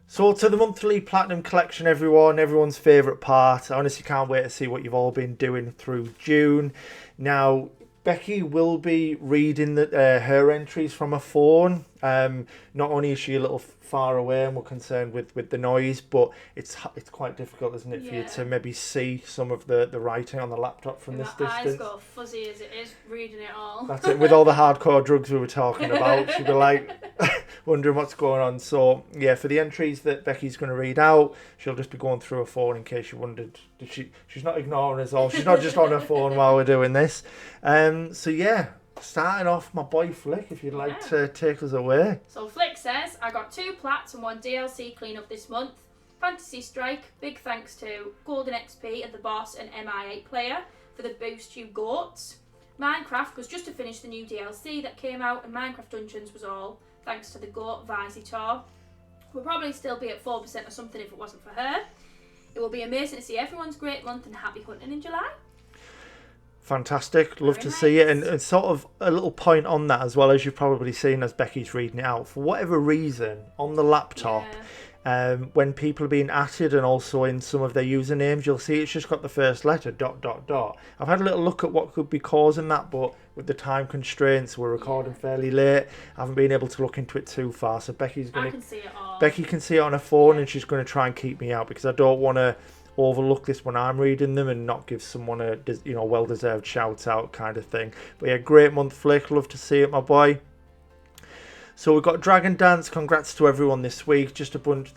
So to the monthly Platinum Collection, everyone's favourite part. I honestly can't wait to see what you've all been doing through June. Now, Becky will be reading her entries from her phone. Not only is she a little far away and we're concerned with the noise, but it's quite difficult, isn't it, for you to maybe see some of the writing on the laptop from this distance. My eyes go fuzzy as it is reading it all. That's it. With all the hardcore drugs we were talking about, she'd be like wondering what's going on. So yeah, for the entries that Becky's going to read out, she'll just be going through her phone in case you wondered. She's not ignoring us all. She's not just on her phone while we're doing this. So yeah, starting off, my boy Flick, if you'd like to take us away. So Flick says, I got 2 plats and 1 DLC cleanup this month. Fantasy Strike, big thanks to Golden XP and the Boss and MI8 player for the boost you goats. Minecraft was just to finish the new DLC that came out, and Minecraft Dungeons was all thanks to the goat Visitor. We'll probably still be at 4% or something if it wasn't for her. It will be amazing to see everyone's great month and happy hunting in July. Fantastic, love to see it, and sort of a little point on that as well, as you've probably seen as Becky's reading it out, for whatever reason on the laptop, when people are being added and also in some of their usernames, you'll see it's just got the first letter ... I've had a little look at what could be causing that, but with the time constraints, we're recording fairly late, I haven't been able to look into it too far, so Becky can see it on her phone, and she's going to try and keep me out, because I don't want to overlook this when I'm reading them and not give someone a well-deserved shout out kind of thing. But yeah, great month, Flick, love to see it, my boy. So we've got Dragon Dance, congrats to everyone this week, just a bunch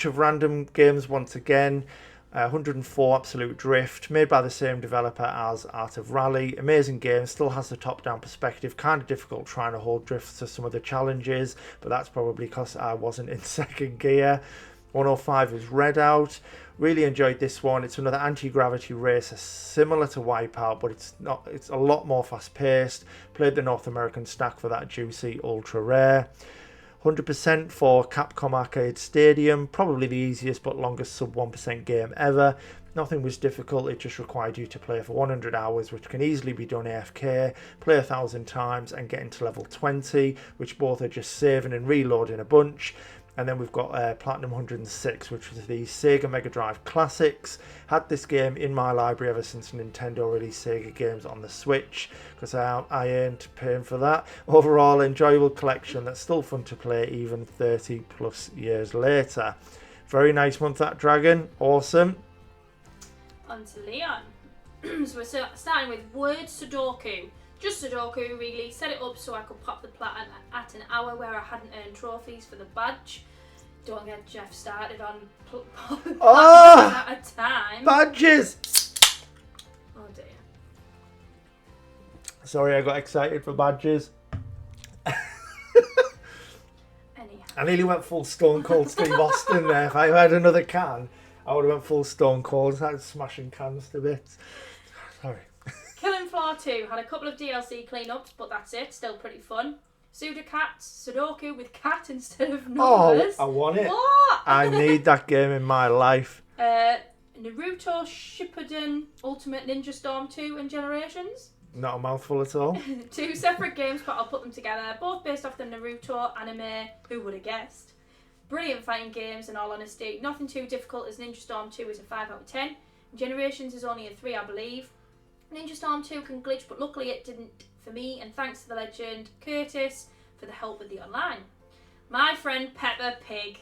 of random games once again. 104 Absolute Drift, made by the same developer as Art of Rally. Amazing game, still has the top-down perspective, kind of difficult trying to hold drifts to some of the challenges, but that's probably because I wasn't in second gear. 105 is Redout. Really enjoyed this one. It's another anti-gravity racer similar to Wipeout, but it's a lot more fast-paced. Played the North American stack for that juicy ultra rare. 100% for Capcom Arcade Stadium, probably the easiest but longest sub 1% game ever. Nothing was difficult, it just required you to play for 100 hours, which can easily be done AFK, play 1,000 times and get into level 20, which both are just saving and reloading a bunch. And then we've got Platinum 106, which was the Sega Mega Drive Classics. Had this game in my library ever since Nintendo released Sega games on the Switch, because I ain't paying for that. Overall, enjoyable collection that's still fun to play even 30 plus years later. Very nice month, that Dragon. Awesome. On to Leon. So we're starting with Word Sudoku. Just Sudoku, really. Set it up so I could pop the platinum at an hour where I hadn't earned trophies for the badge. Don't get Jeff started on popping at a time. Badges! Oh dear. Sorry, I got excited for badges. Anyhow. I nearly went full Stone Cold Steve Austin there. If I had another can, I would have went full Stone Cold. Started smashing cans to bits. Sorry. Killing Floor 2 had a couple of DLC cleanups, but that's it. Still pretty fun. Sudoku with cat instead of numbers. Oh, I want it. What? I need that game in my life. Naruto Shippuden Ultimate Ninja Storm 2 and Generations. Not a mouthful at all. 2 separate games, but I'll put them together. Both based off the Naruto anime. Who would have guessed? Brilliant fighting games, in all honesty. Nothing too difficult, as Ninja Storm 2 is a 5 out of 10. Generations is only a 3, I believe. Ninja Storm 2 can glitch, but luckily it didn't for me, and thanks to the legend Curtis for the help with the online. My friend Peppa Pig.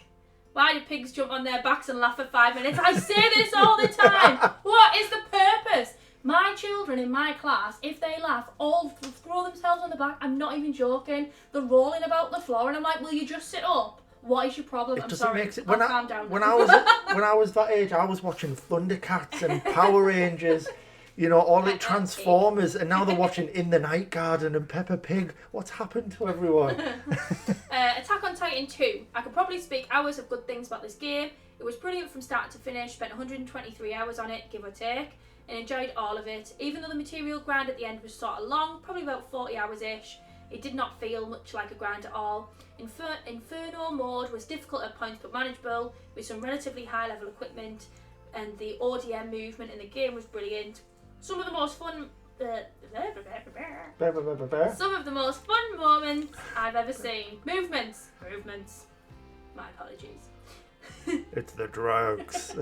Why do pigs jump on their backs and laugh for 5 minutes? I say this all the time. What is the purpose? My children in my class, if they laugh, all throw themselves on the back. I'm not even joking. They're rolling about the floor, and I'm like, will you just sit up? What is your problem? I'm sorry. Calm down. When I was that age, I was watching Thundercats and Power Rangers. You know, all the Transformers, and now they're watching In the Night Garden and Peppa Pig. What's happened to everyone? Attack on Titan 2. I could probably speak hours of good things about this game. It was brilliant from start to finish. Spent 123 hours on it, give or take, and enjoyed all of it. Even though the material grind at the end was sort of long, probably about 40 hours-ish, it did not feel much like a grind at all. Inferno mode was difficult at points but manageable, with some relatively high-level equipment, and the ODM movement in the game was brilliant. Some of the most fun moments I've ever seen. Movements. My apologies. It's the drugs.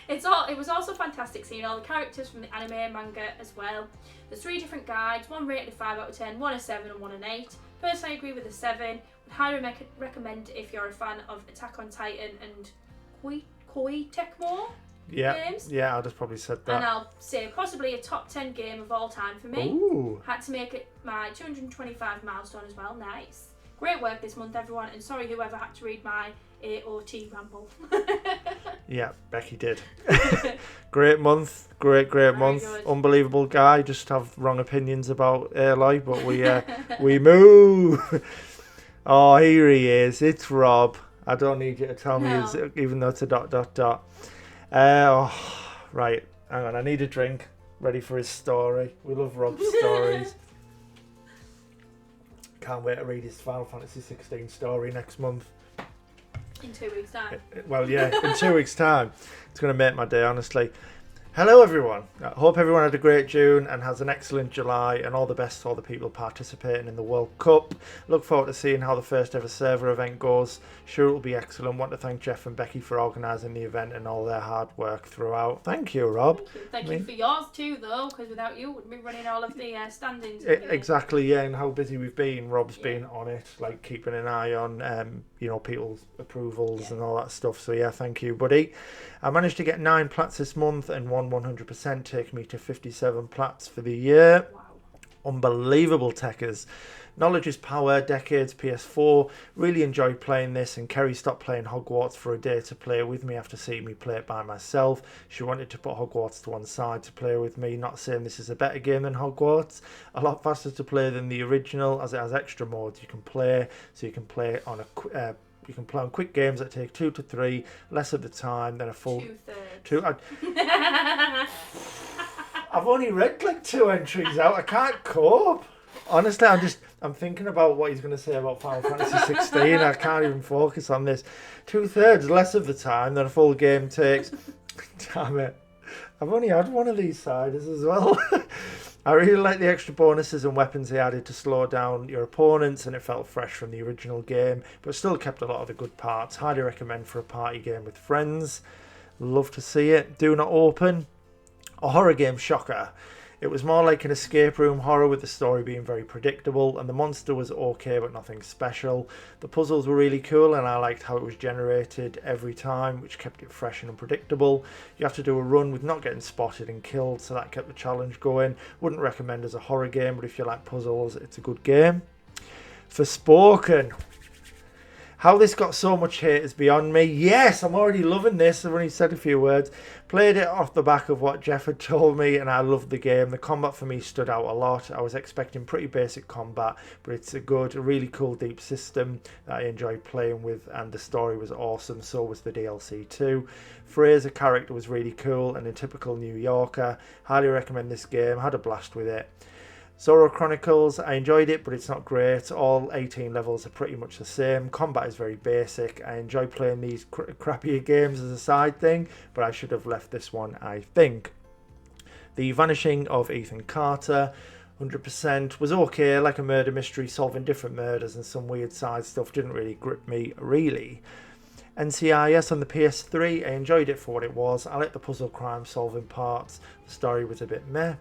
It was also fantastic seeing all the characters from the anime and manga as well. There's 3 different guides, one rated a 5 out of 10, one a 7 and one an 8. Personally I agree with the 7. Would highly recommend if you're a fan of Attack on Titan and Koei Tecmo. Games. Yeah, I'd have probably said that. And I'll say possibly a top 10 game of all time for me. Ooh. Had to make it my 225 milestone as well. Nice. Great work this month, everyone. And sorry whoever had to read my AOT ramble. Yeah, Becky did. Great month. Great month. Good. Unbelievable guy. Just have wrong opinions about Early, but we move. Oh, here he is. It's Rob. I don't need you to tell me, even though it's a ... Right, hang on, I need a drink. Ready for his story. We love Rob's stories. Can't wait to read his Final Fantasy 16 story next month. In 2 weeks' time. Well, yeah, in 2 weeks' time. It's going to make my day, honestly. Hello, everyone. I hope everyone had a great June and has an excellent July, and all the best to all the people participating in the World Cup. Look forward to seeing how the first ever server event goes. Sure, it will be excellent. Want to thank Jeff and Becky for organising the event and all their hard work throughout. Thank you, Rob. Thank you for yours too, though, because without you, we'd be running all of the standings. Exactly, yeah, and how busy we've been. Rob's been on it, like keeping an eye on, people's approvals and all that stuff. So yeah, thank you, buddy. I managed to get 9 plats this month and 100%, taking me to 57 plats for the year. Wow. Unbelievable techers. Knowledge is power, decades, PS4. Really enjoyed playing this, and Kerry stopped playing Hogwarts for a day to play with me after seeing me play it by myself. She wanted to put Hogwarts to one side to play with me, not saying this is a better game than Hogwarts. A lot faster to play than the original, as it has extra modes you can play, so you can play on a You can play on quick games that take 2 to 3, less of the time than a full... 2/3. I've only read like 2 entries out. I can't cope. Honestly, I'm thinking about what he's going to say about Final Fantasy 16. I can't even focus on this. 2/3 less of the time than a full game takes. Damn it. I've only had one of these ciders as well. I really like the extra bonuses and weapons they added to slow down your opponents, and it felt fresh from the original game, but still kept a lot of the good parts. Highly recommend for a party game with friends. Love to see it. Do not open. A horror game shocker. It was more like an escape room horror, with the story being very predictable, and the monster was okay but nothing special. The puzzles were really cool, and I liked how it was generated every time, which kept it fresh and unpredictable. You have to do a run with not getting spotted and killed, so that kept the challenge going. Wouldn't recommend as a horror game, but if you like puzzles, it's a good game. Forspoken. How this got so much hate is beyond me. Yes, I'm already loving this. I've only said a few words. Played it off the back of what Jeff had told me, and I loved the game. The combat for me stood out a lot. I was expecting pretty basic combat, but it's a really cool deep system that I enjoyed playing with, and the story was awesome. So was the DLC too. Fraser character was really cool and a typical New Yorker. Highly recommend this game. Had a blast with it. Zorro Chronicles, I enjoyed it, but it's not great. All 18 levels are pretty much the same. Combat is very basic. I enjoy playing these crappier games as a side thing, but I should have left this one, I think. The Vanishing of Ethan Carter, 100%, was okay, like a murder mystery, solving different murders and some weird side stuff. Didn't really grip me, really. NCIS on the PS3, I enjoyed it for what it was. I like the puzzle crime solving parts. The story was a bit meh.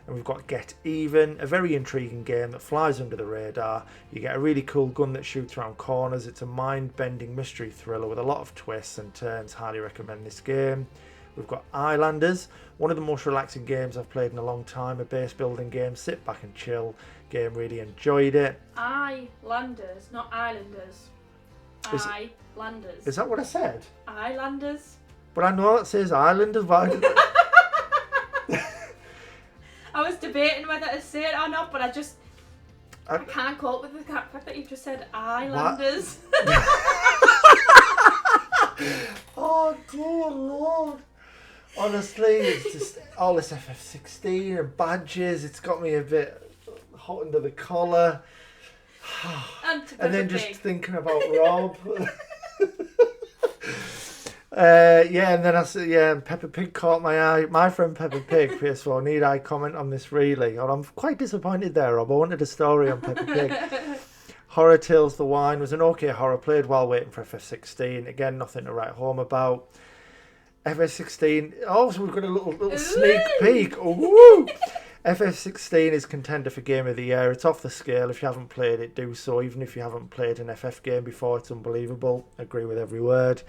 And we've got Get Even, a very intriguing game that flies under the radar. You get a really cool gun that shoots around corners. It's a mind-bending mystery thriller with a lot of twists and turns. Highly recommend this game. We've got Islanders, one of the most relaxing games I've played in a long time. A base building game, sit back and chill. Game, really enjoyed it. Islanders, not Islanders. Islanders. Is that what I said? Islanders. But I know that says Islanders. Why? I was debating whether to say it or not, but I can't cope with the fact that you've just said Islanders. Oh dear Lord. Honestly, it's just all this FF16 and badges. It's got me a bit hot under the collar. And then just thinking about Rob. And then I said, and Peppa Pig caught my eye. My friend Peppa Pig, PS4, need I comment on this really? And I'm quite disappointed there, Rob. I wanted a story on Peppa Pig. Horror Tales The Wine was an okay horror, played while waiting for FF16. Again, nothing to write home about. FF16, so we've got a little sneak peek. Ooh. FF16 is contender for Game of the Year. It's off the scale. If you haven't played it, do so. Even if you haven't played an FF game before, it's unbelievable. Agree with every word.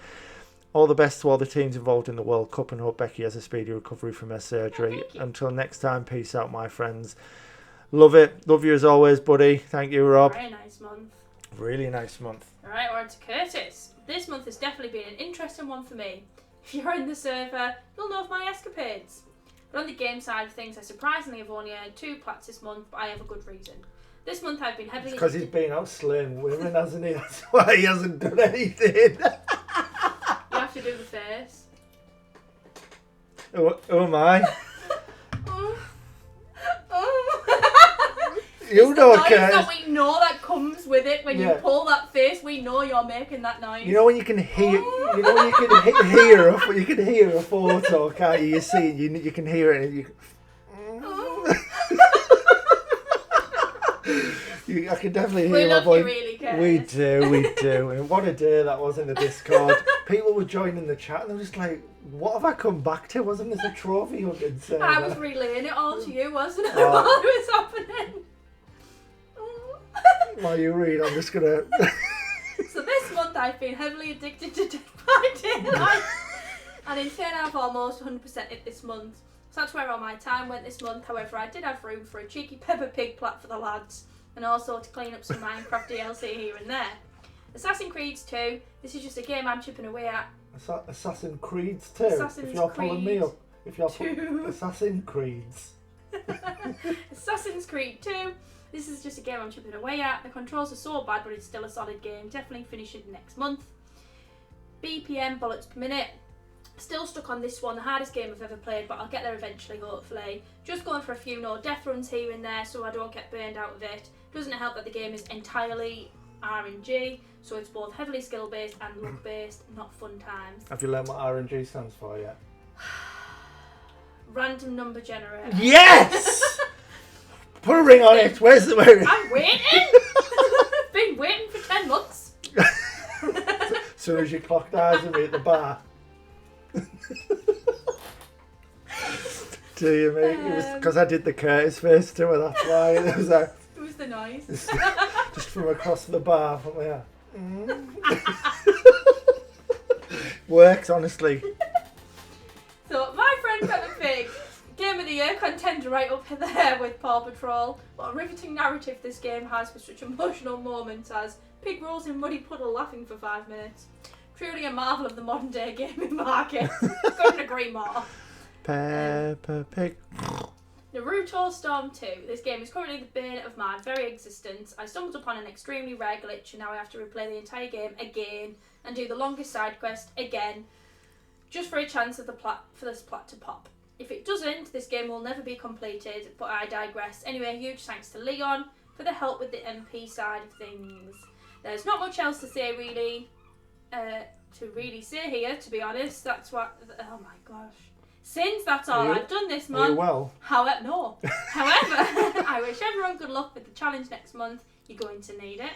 All the best to all the teams involved in the World Cup, and hope Becky has a speedy recovery from her surgery. Until next time, peace out, my friends. Love it. Love you as always, buddy. Thank you, Rob. Very nice month. Really nice month. Alright, we're on to Curtis. This month has definitely been an interesting one for me. If you're in the server, you'll know of my escapades. But on the game side of things, I surprisingly have only earned 2 plats this month, but I have a good reason. This month I've been heavily... because he's been out slaying women, hasn't he? That's why he hasn't done anything. You have to do the face. Who am I? You know, Curtis. That we know that comes with it when you pull that face. We know you're making that noise. You know when you can hear, hear a photo, can't you? You see it, you can hear it, and I can definitely hear my voice. Really, we do. And what a day that was in the Discord. People were joining the chat and they were just like, what have I come back to? Wasn't this a trophy hunting server? I was relaying it all to you, wasn't it? While it was happening. While you read, I'm just gonna... So this month I've been heavily addicted to Dead by Daylight. And in turn I've almost 100% it this month. So that's where all my time went this month. However, I did have room for a cheeky Peppa Pig plat for the lads. And also to clean up some Minecraft DLC here and there. Assassin's Creed 2. This is just a game I'm chipping away at. Assassin's Creed 2? If you're pulling me up. If you're Assassin's Creeds. Assassin's Creed 2. This is just a game I'm chipping away at. The controls are so bad, but it's still a solid game. Definitely finish it next month. BPM, bullets per minute. Still stuck on this one, the hardest game I've ever played, but I'll get there eventually, hopefully. Just going for a few no death runs here and there so I don't get burned out of it. Doesn't help that the game is entirely RNG, so it's both heavily skill based and luck based, not fun times. Have you learned what RNG stands for yet? Random number generator. Yes! Put a ring on it. Where's the ring? I'm waiting! Been waiting for 10 months. As soon as you clocked eyes with me at the bar. Do you mean? It was because I did the Curtis face to her, that's why. It was like, it was the noise. Just from across the bar from there. Works, honestly. So, my friend Peppa Pig, Game of the Year contender right up there with Paw Patrol. What a riveting narrative this game has for such emotional moments as Pig rolls in muddy puddle laughing for 5 minutes. Truly a marvel of the modern day gaming market. Couldn't agree more. Peppa Pig. Naruto Storm 2. This game is currently the bane of my very existence. I stumbled upon an extremely rare glitch and now I have to replay the entire game again and do the longest side quest again just for a chance of for this plot to pop. If it doesn't, this game will never be completed, but I digress. Anyway, huge thanks to Leon for the help with the MP side of things. There's not much else to say really, say here, to be honest. That's what, oh my gosh. Since that's all I've done this month. Are you well? However, I wish everyone good luck with the challenge next month. You're going to need it.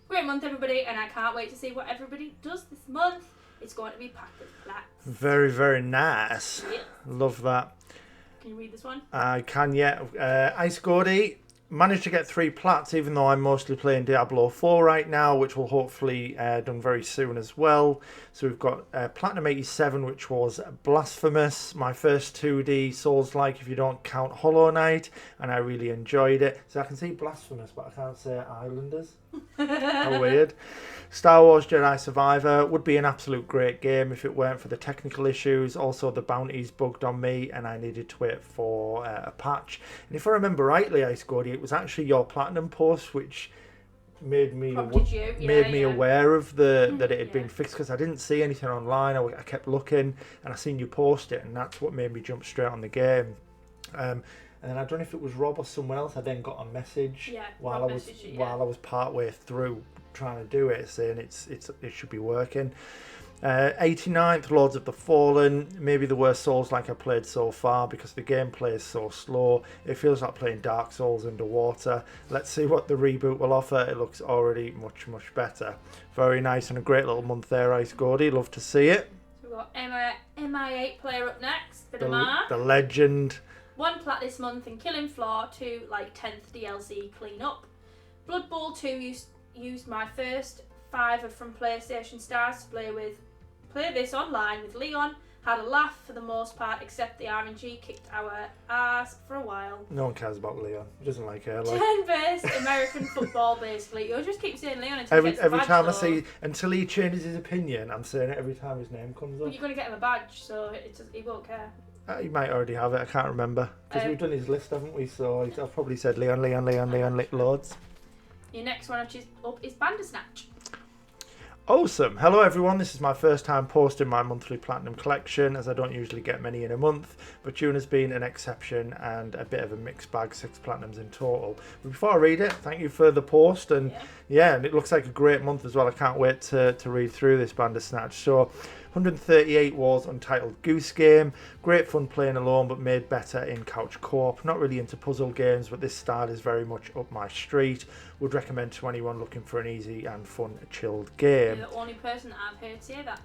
Great month, everybody, and I can't wait to see what everybody does this month. It's going to be packed with plats. Very, very nice. Yeah. Love that. Can you read this one? I can, yeah. Ice Gordy managed to get 3 plats, even though I'm mostly playing Diablo 4 right now, which will hopefully done very soon as well. So we've got Platinum 87, which was Blasphemous, my first 2D Souls-like if you don't count Hollow Knight, and I really enjoyed it. So I can say Blasphemous, but I can't say Islanders. How weird. Star Wars Jedi Survivor would be an absolute great game if it weren't for the technical issues. Also, the bounties bugged on me and I needed to wait for a patch. And if I remember rightly, Ice Gordy, it was actually your Platinum post which made me aware of that it had been fixed, because I didn't see anything online. I kept looking and I seen you post it, and that's what made me jump straight on the game. And then I don't know if it was Rob or someone else. I then got a message while I was part way through trying to do it, saying it should be working. 89th, Lords of the Fallen, maybe the worst Souls like I played so far because the gameplay is so slow. It feels like playing Dark Souls underwater. Let's see what the reboot will offer. It looks already much, much better. Very nice and a great little month there, Ice Gordy. Love to see it. So we've got MI8 player up next. The legend. 1 plat this month in Killing Floor, 2 like 10th DLC clean-up. Blood Bowl 2 used my first 5 from PlayStation Stars to play this online with Leon. Had a laugh for the most part, except the RNG kicked our ass for a while. No one cares about Leon. He doesn't like her. Turn-based American football, basically. You'll just keep saying Leon until every time I see, until he changes his opinion, I'm saying it every time his name comes up. But you're going to get him a badge, so he won't care. He might already have it. I can't remember because we've done his list, haven't we? So I've probably said Leon, loads. Your next one up is Bandersnatch. Awesome. Hello everyone, this is my first time posting my monthly Platinum collection, as I don't usually get many in a month, but June has been an exception and a bit of a mixed bag, 6 Platinums in total. But before I read it, thank you for the post, and and it looks like a great month as well. I can't wait to read through this Bandersnatch. So 138 was Untitled Goose Game. Great fun playing alone, but made better in couch co-op. Not really into puzzle games, but this style is very much up my street. Would recommend to anyone looking for an easy and fun, chilled game. You're the only person that I've heard say that.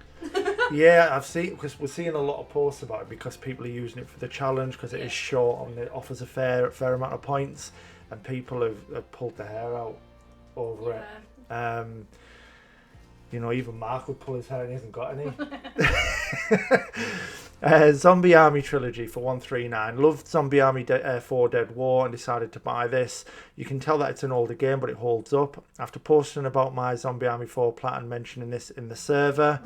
Yeah, I've seen, because we're seeing a lot of posts about it because people are using it for the challenge because it is short and it offers a fair amount of points, and people have pulled their hair out over it. You know, even Mark would pull his hair and he hasn't got any. Zombie Army Trilogy for 139. Loved Zombie Army 4 Dead War and decided to buy this. You can tell that it's an older game, but it holds up. After posting about my Zombie Army 4 plat and mentioning this in the server,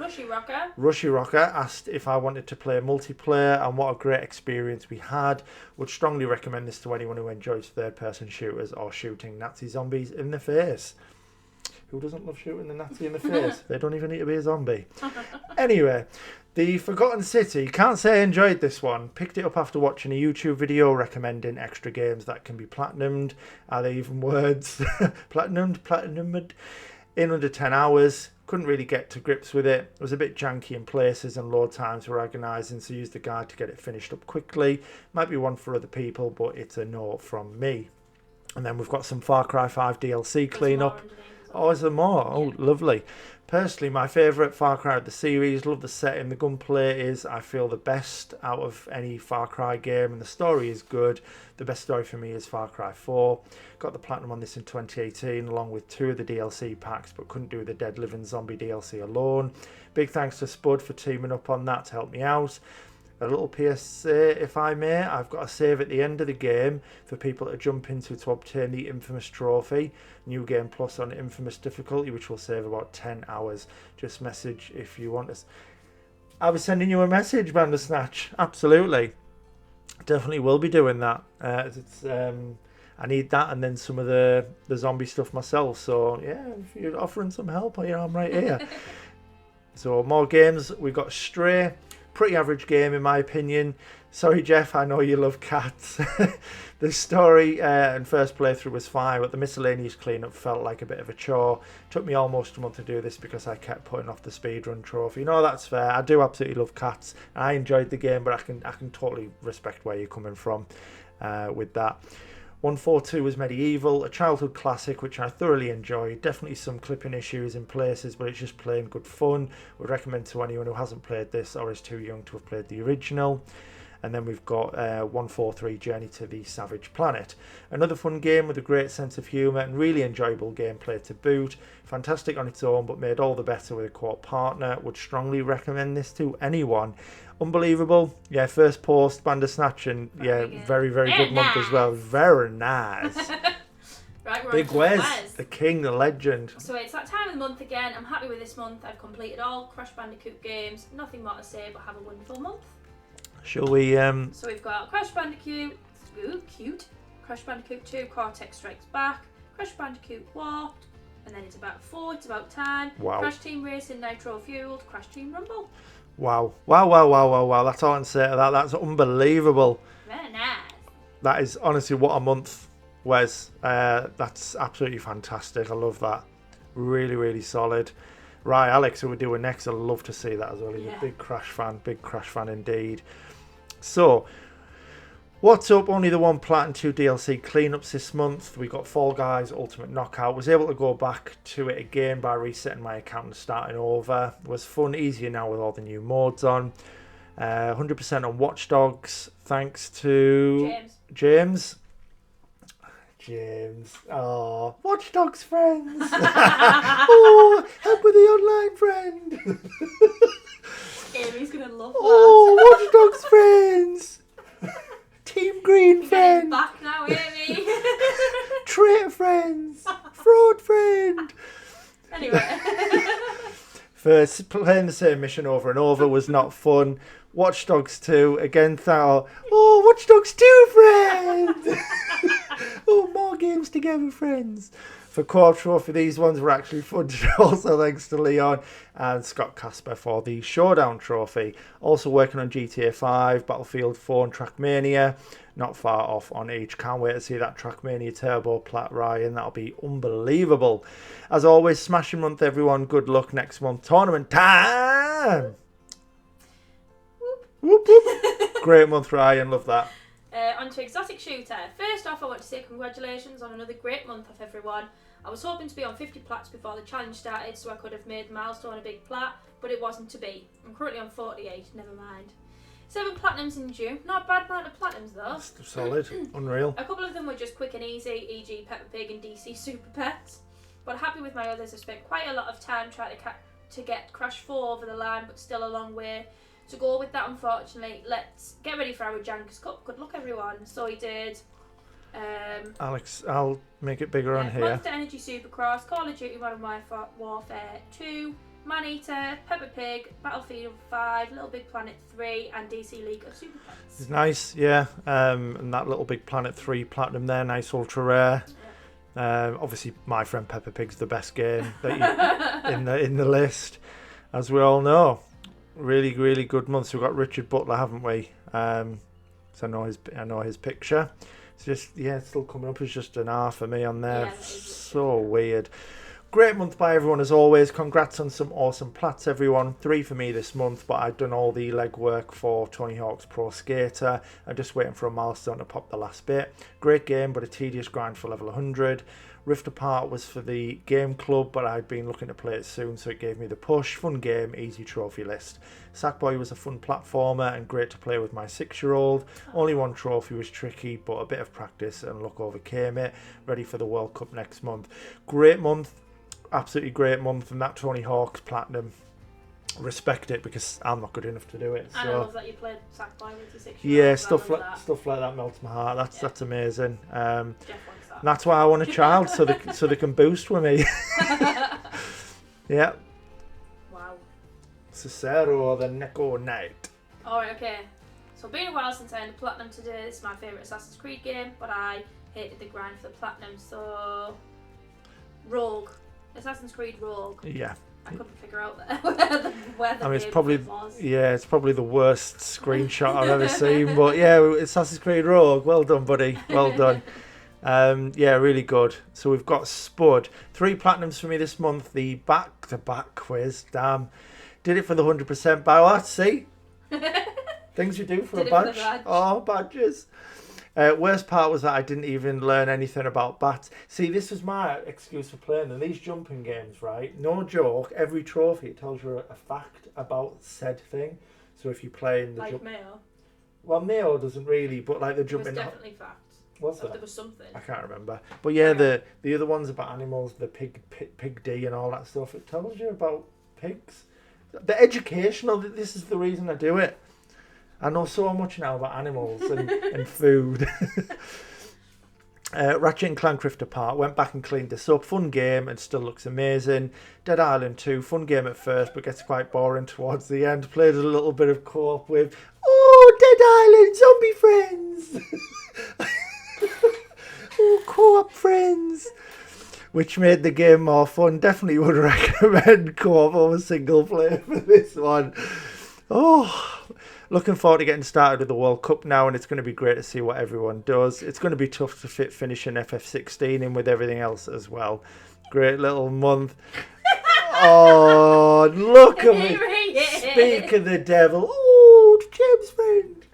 Rushy Rocker asked if I wanted to play multiplayer, and what a great experience we had. Would strongly recommend this to anyone who enjoys third-person shooters or shooting Nazi zombies in the face. Who doesn't love shooting the Nazi in the face? They don't even need to be a zombie. Anyway, The Forgotten City. Can't say I enjoyed this one. Picked it up after watching a YouTube video recommending extra games that can be platinumed. Are they even words? Platinumed in under 10 hours. Couldn't really get to grips with it. It was a bit janky in places and load times were agonising, so used the guide to get it finished up quickly. Might be one for other people, but it's a no from me. And then we've got some Far Cry 5 DLC cleanup. Oh, is there more? Oh, yeah. Lovely. Personally, my favourite Far Cry of the series. Love the setting. The gunplay is, I feel, the best out of any Far Cry game, and the story is good. The best story for me is Far Cry 4. Got the platinum on this in 2018, along with 2 of the DLC packs, but couldn't do the Dead Living Zombie DLC alone. Big thanks to Spud for teaming up on that to help me out. A little PSA, if I may, I've got a save at the end of the game for people to jump into to obtain the Infamous trophy. New Game Plus on Infamous difficulty, which will save about 10 hours. Just message if you want us. I'll be sending you a message, Bandersnatch. Absolutely. Definitely will be doing that. I need that and then some of the zombie stuff myself. So, yeah, if you're offering some help, I'm right here. So, more games. We've got Stray. Pretty average game in my opinion. Sorry Jeff, I know you love cats. The story and first playthrough was fine, but the miscellaneous cleanup felt like a bit of a chore. Took me almost a month to do this because I kept putting off the speedrun trophy. No, that's fair. I do absolutely love cats. I enjoyed the game, but I can totally respect where you're coming from with that. 142 was Medieval, a childhood classic which I thoroughly enjoyed. Definitely some clipping issues in places, but it's just plain good fun. Would recommend to anyone who hasn't played this or is too young to have played the original. And then we've got 143 Journey to the Savage Planet. Another fun game with a great sense of humour and really enjoyable gameplay to boot. Fantastic on its own, but made all the better with a co-op partner. Would strongly recommend this to anyone. Unbelievable. Yeah, first post, Bandersnatch, and yeah, very good month as well. Very nice. Right, Big Wes, the king, the legend. So it's that time of the month again. I'm happy with this month. I've completed all Crash Bandicoot games. Nothing more to say, but have a wonderful month. Shall we... So we've got Crash Bandicoot, cute. Crash Bandicoot 2, Cortex Strikes Back, Crash Bandicoot Warped, and then it's about 4, it's about time. Wow. Crash Team Racing Nitro Fueled, Crash Team Rumble. Wow. That's all I can say to that. That's unbelievable. Very nice. That is honestly what a month, Wes. That's absolutely fantastic. I love that. Really solid. Right, Alex, who we're doing next, I'd love to see that as well. He's a big Crash fan indeed. So, what's up? Only the 1 plat and 2 DLC cleanups this month. We got Fall Guys Ultimate Knockout. Was able to go back to it again by resetting my account and starting over. It was fun, easier now with all the new modes on. 100% on Watch Dogs, thanks to James. Oh, Watch Dogs friends. Oh, help with the online friend. Amy's gonna love that. Oh, Watch Dogs friends. Team Green friend. Back now, Amy. Traitor friends. Fraud friend. Anyway. First, playing the same mission over and over was not fun. Watch Dogs 2, again, thought, oh, Watch Dogs 2 friends. Oh, more games together, friends. For co-op trophy, these ones were actually fun. Also, thanks to Leon and Scott Casper for the Showdown trophy. Also working on GTA 5, Battlefield 4 and Trackmania. Not far off on each. Can't wait to see that Trackmania Turbo Plat, Ryan. That'll be unbelievable. As always, smashing month, everyone. Good luck next month. Tournament time! Whoop, whoop. Great month, Ryan. Love that. On to Exotic Shooter. First off, I want to say congratulations on another great month of everyone. I was hoping to be on 50 plats before the challenge started so I could have made the milestone a big plat, but it wasn't to be. I'm currently on 48, never mind. 7 platinums in June. Not a bad amount of platinums though. That's solid. Unreal. A couple of them were just quick and easy, e.g. Peppa Pig and DC Super Pets. But happy with my others. I spent quite a lot of time trying to get Crash 4 over the line, but still a long way. To go with that, unfortunately, let's get ready for our Jankers Cup. Good luck, everyone. So he did... Alex, I'll make it bigger on here. Monster Energy Supercross, Call of Duty Modern Warfare 2, Man-Eater, Peppa Pig, Battlefield 5, Little Big Planet 3, and DC League of Super Pets. It's nice, yeah. And that Little Big Planet 3 Platinum there, nice ultra rare. Obviously, my friend Peppa Pig's the best game that in the list, as we all know. Really, really good month. So we've got Richard Butler, haven't we? So I know his picture. It's just, it's still coming up as just an R for me on there. Yeah, so weird. Great month by everyone as always. Congrats on some awesome plats, everyone. 3 for me this month, but I've done all the legwork for Tony Hawk's Pro Skater. I'm just waiting for a milestone to pop the last bit. Great game, but a tedious grind for level 100. Rift Apart was for the game club, but I'd been looking to play it soon, so it gave me the push. Fun game, easy trophy list. Sackboy was a fun platformer and great to play with my 6-year-old. Only one trophy was tricky, but a bit of practice and luck overcame it. Ready for the World Cup next month. Great month, absolutely great month, and that Tony Hawk's Platinum. Respect it, because I'm not good enough to do it. So. And I love that you played Sackboy with your 6-year-old. Yeah, stuff like that melts my heart. That's amazing. Jeff wants that. That's why I want a child, so they can boost with me. Yeah. Wow. Cicero, the Neko Knight. Alright, okay. So been a while since I earned the Platinum today. This is my favourite Assassin's Creed game, but I hated the grind for the Platinum, so... Rogue. Assassin's Creed Rogue. Yeah. I couldn't figure out where the it's probably was. it's probably the worst screenshot I've ever seen, but yeah, Assassin's Creed Rogue. Well done, buddy. Well done. Yeah, really good. So we've got Spud. 3 platinums for me this month. The back-to-back quiz. Damn. Did it for the 100% badge. See? Things you do for a badge. Oh, badges. Worst part was that I didn't even learn anything about bats. See, this was my excuse for playing them. These jumping games, right? No joke. Every trophy, it tells you a fact about said thing. So if you play in the... Like Mayo? Well, Mayo doesn't really, but like the jumping... There was definitely facts. What's that? There was something. I can't remember. But yeah, the other ones about animals, the pig D and all that stuff, it tells you about pigs. The educational, this is the reason I do it. I know so much now about animals and food. Ratchet and Clank Rift Apart. Went back and cleaned this up. Fun game and still looks amazing. Dead Island 2. Fun game at first, but gets quite boring towards the end. Played a little bit of co-op with, Dead Island, zombie friends. Co-op friends. Which made the game more fun. Definitely would recommend co-op over single player for this one. Looking forward to getting started with the World Cup now, and it's going to be great to see what everyone does. It's going to be tough to fit finishing FF16 in with everything else as well. Great little month. Oh, look at me. Speak of the devil. Oh, James' friend.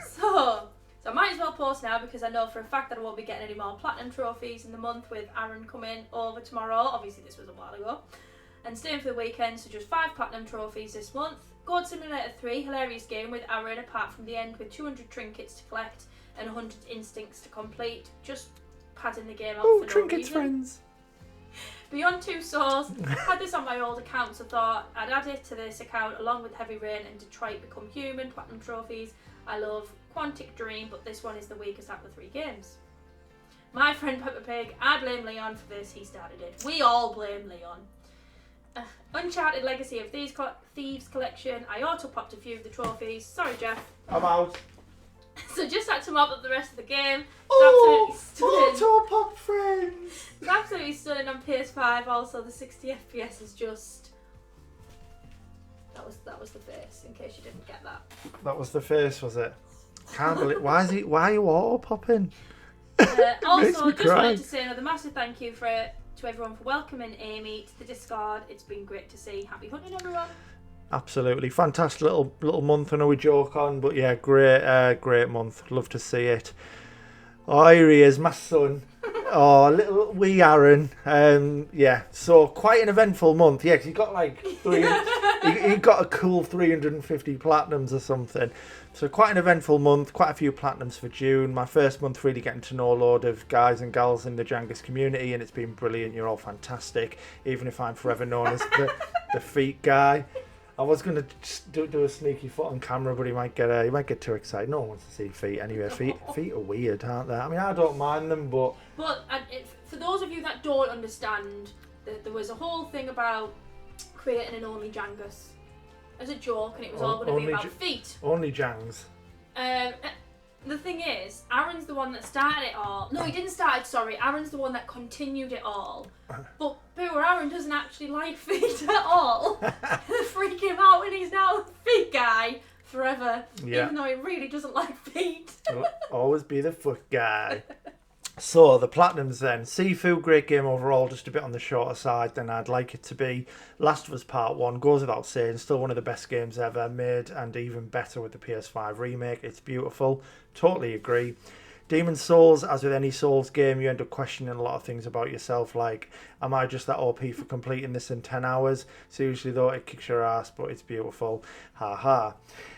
So I might as well post now, because I know for a fact that I won't be getting any more platinum trophies in the month with Aaron coming over tomorrow. Obviously this was a while ago. And staying for the weekend, so just 5 platinum trophies this month. Goat Simulator 3, hilarious game with Aaron, apart from the end with 200 trinkets to collect and 100 instincts to complete. Just padding the game out for no trinkets, reason. friends. Beyond Two Souls, had this on my old account, so thought I'd add it to this account along with Heavy Rain and Detroit Become Human platinum trophies. I love Quantic Dream, but this one is the weakest out of the 3 games. My friend Peppa Pig, I blame Leon for this, he started it. We all blame Leon. Uncharted Legacy of Thieves Collection, I auto-popped a few of the trophies. Sorry, Jeff. I'm out. So just had to mop up the rest of the game. It's absolutely stunning. Auto-pop friends. It's absolutely stunning on PS5. Also, the 60 FPS is just... That was the face, in case you didn't get that. That was the face, was it? Can't believe... Why are you auto-popping? Also, just wanted to say another massive thank you to everyone for welcoming Amy to the Discord. It's been great to see. Happy hunting, everyone. Absolutely fantastic little month. I know we joke on, but yeah, great month. Love to see it. Oh, here he is, my son. Oh, little wee Aaron. Yeah, so quite an eventful month. Yeah, 'cause he got like he got a cool 350 platinums or something. So quite an eventful month. Quite a few platinums for June. My first month really getting to know a load of guys and gals in the Jangus community, and it's been brilliant. You're all fantastic. Even if I'm forever known as the feet guy. I was gonna just do a sneaky foot on camera, but he might get too excited. No one wants to see feet anyway. Feet are weird, aren't they? I mean, I don't mind them, but for those of you that don't understand, there was a whole thing about creating an Only Jangus as a joke, and it was all going to be about feet. Only Jangs. The thing is, Aaron's the one that started it all. No, he didn't start it, sorry. Aaron's the one that continued it all. But poor Aaron doesn't actually like feet at all. They freak him out, and he's now a feet guy forever. Yeah. Even though he really doesn't like feet. He'll always be the foot guy. So, the Platinums then. Sifu, great game overall, just a bit on the shorter side than I'd like it to be. Last of Us Part 1, goes without saying, still one of the best games ever made, and even better with the PS5 remake. It's beautiful. Totally agree. Demon's Souls, as with any Souls game, you end up questioning a lot of things about yourself, like, am I just that OP for completing this in 10 hours? Seriously though, it kicks your ass, but it's beautiful. Ha ha.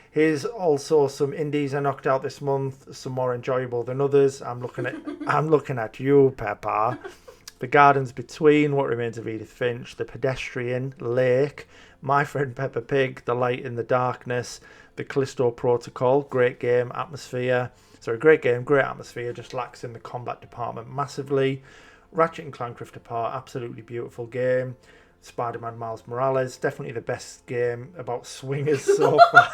Here's also some indies I knocked out this month, some more enjoyable than others. I'm looking at you, Peppa. The Gardens Between, What Remains of Edith Finch, The Pedestrian, Lake, My Friend Peppa Pig, The Light in the Darkness, The Callisto Protocol, great game, great game, great atmosphere, just lacks in the combat department massively. Ratchet and Clank Rift Apart, absolutely beautiful game. Spider-Man Miles Morales, definitely the best game about swingers so far.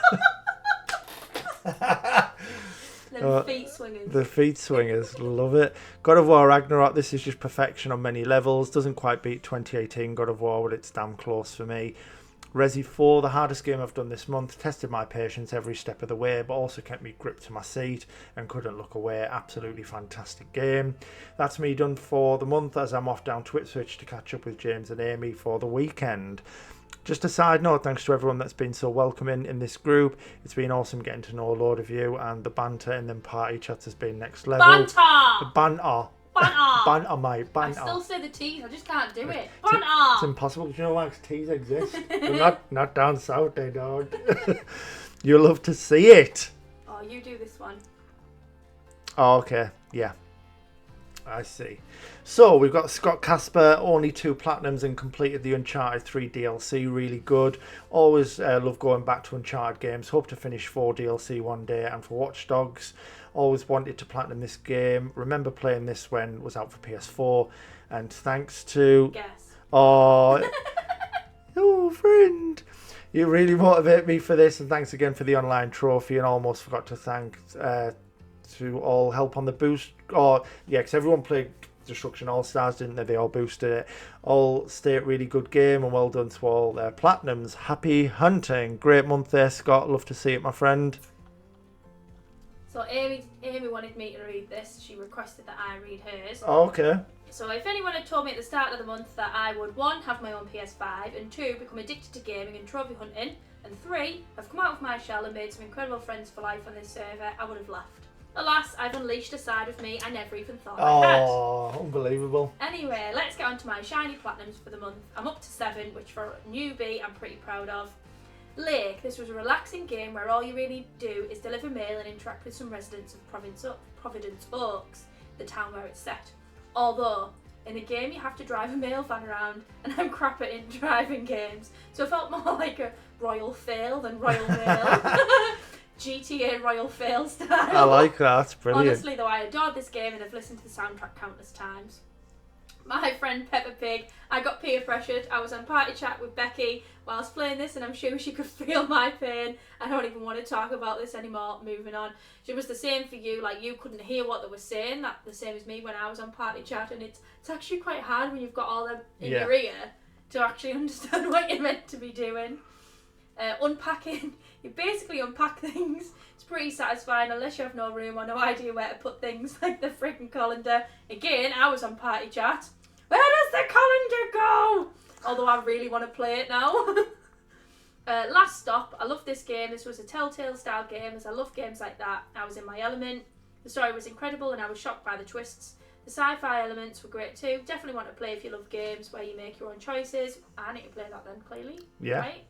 The feet swingers. The feet swingers, love it. God of War Ragnarok, this is just perfection on many levels. Doesn't quite beat 2018 God of War, but it's damn close for me. Resi 4, the hardest game I've done this month. Tested my patience every step of the way, but also kept me gripped to my seat and couldn't look away. Absolutely fantastic game. That's me done for the month, as I'm off down to Ipswich to catch up with James and Amy for the weekend. Just a side note, thanks to everyone that's been so welcoming in this group. It's been awesome getting to know a load of you, and the banter in them party chats has been next level. Banter! The banter! Banter, mate, banter. I still say the T's, I just can't do it. Banter! It's impossible. Do you know why T's exist? They're not down south, they don't. You'll love to see it. Oh, you do this one. Oh, okay, yeah. I see. So we've got Scott Casper, only 2 platinums and completed the Uncharted 3 DLC. Really good. Always love going back to Uncharted games. Hope to finish 4 DLC one day. And for Watch Dogs, always wanted to platinum this game. Remember playing this when it was out for PS4. And thanks to... Guess. Oh, friend. You really motivate me for this. And thanks again for the online trophy. And almost forgot to thank... to all help on the boost. Because everyone played Destruction All-Stars, didn't they? They all boosted it. All state really good game, and well done to all their platinums. Happy hunting. Great month there, Scott. Love to see it, my friend. So Amy wanted me to read this. She requested that I read hers. Oh, okay. So if anyone had told me at the start of the month that I would 1, have my own PS5, and 2, become addicted to gaming and trophy hunting, and 3, have come out of my shell and made some incredible friends for life on this server, I would have laughed. Alas, I've unleashed a side of me I never even thought I had. Oh, unbelievable. Anyway, let's get on to my shiny platinums for the month. I'm up to 7, which for a newbie I'm pretty proud of. Lake. This was a relaxing game where all you really do is deliver mail and interact with some residents of Providence Oaks, the town where it's set. Although, in the game you have to drive a mail van around, and I'm crap at driving games, so it felt more like a royal fail than royal mail. GTA Royal Fail style. I like that, it's brilliant. Honestly though, I adored this game and have listened to the soundtrack countless times. My friend Peppa Pig, I got peer pressured. I was on party chat with Becky whilst playing this, and I'm sure she could feel my pain. I don't even want to talk about this anymore. Moving on. It was the same for you, like you couldn't hear what they were saying, that the same as me when I was on party chat, and it's actually quite hard when you've got all them in your ear to actually understand what you're meant to be doing. Unpacking. You basically unpack things. It's pretty satisfying unless you have no room or no idea where to put things, like the freaking colander. Again, I was on party chat. Where does the colander go? Although I really want to play it now. Last Stop. I love this game. This was a Telltale style game, as I love games like that. I was in my element. The story was incredible and I was shocked by the twists. The sci-fi elements were great too. Definitely want to play if you love games where you make your own choices. I need to play that then, clearly. Yeah. Right?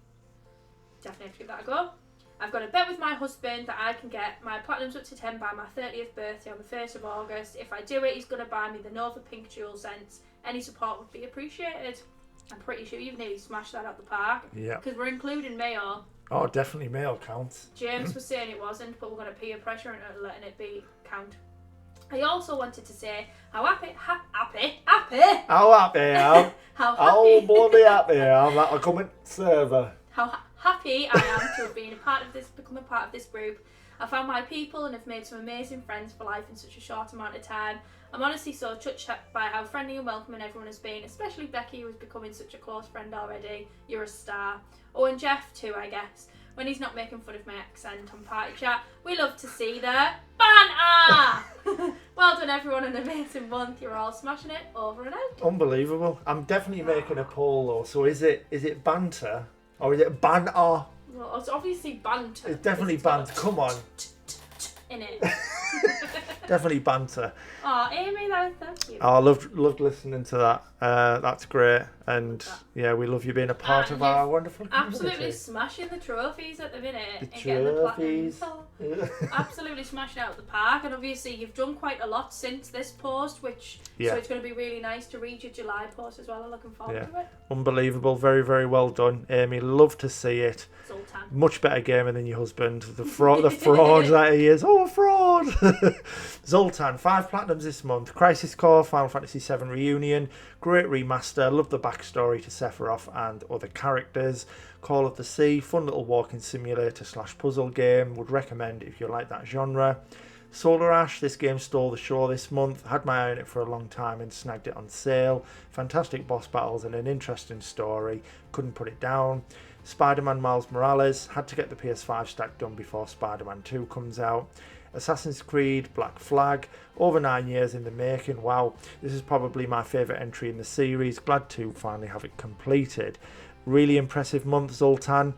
Definitely have to give that a go. I've got a bet with my husband that I can get my platinums up to 10 by my 30th birthday on the 1st of August. If I do it, he's going to buy me the Nova Pink DualSense. Any support would be appreciated. I'm pretty sure you've nearly smashed that out the park. Yeah. Because we're including Mayo. Oh, definitely male counts. James was saying it wasn't, but we're going to peer pressure and letting it be count. I also wanted to say how happy. How happy I am. How How happy. bloody happy I am that I come and server. How happy I am to have been become a part of this group. I found my people and have made some amazing friends for life in such a short amount of time. I'm honestly so touched by how friendly and welcoming everyone has been, especially Becky, who is becoming such a close friend already. You're a star. Oh, and Jeff too, I guess. When he's not making fun of my accent on party chat, we love to see that. Banter! Well done everyone, an amazing month. You're all smashing it, over and out. Unbelievable. I'm definitely making a poll though. So is it banter or is it banter? Well, it's obviously banter. It's definitely banter. Come on. In it. Definitely banter. Oh, Amy, that was so cute. Oh, I loved listening to that. That's great. And yeah, we love you being a part of our wonderful community. Absolutely smashing the trophies at the minute. The and getting the trophies. platinum. Absolutely smashing out the park. And obviously you've done quite a lot since this post, so it's going to be really nice to read your July post as well. I'm looking forward to it. Unbelievable. Very, very well done, Amy. Love to see it. Zoltan. Much better gamer than your husband. The fraud that he is. Oh, fraud. Zoltan, 5 platinums this month. Crisis Core, Final Fantasy VII Reunion. Great remaster. Love the backstory to Sephiroth and other characters. Call of the Sea, fun little walking simulator / puzzle game. Would recommend if you like that genre. Solar Ash, this game stole the show this month. Had my eye on it for a long time and snagged it on sale. Fantastic boss battles and an interesting story. Couldn't put it down. Spider-Man Miles Morales, had to get the PS5 stack done before Spider-Man 2 comes out. Assassin's Creed Black Flag, over 9 years in the making. Wow, this is probably my favourite entry in the series. Glad to finally have it completed. Really impressive month, Zoltan.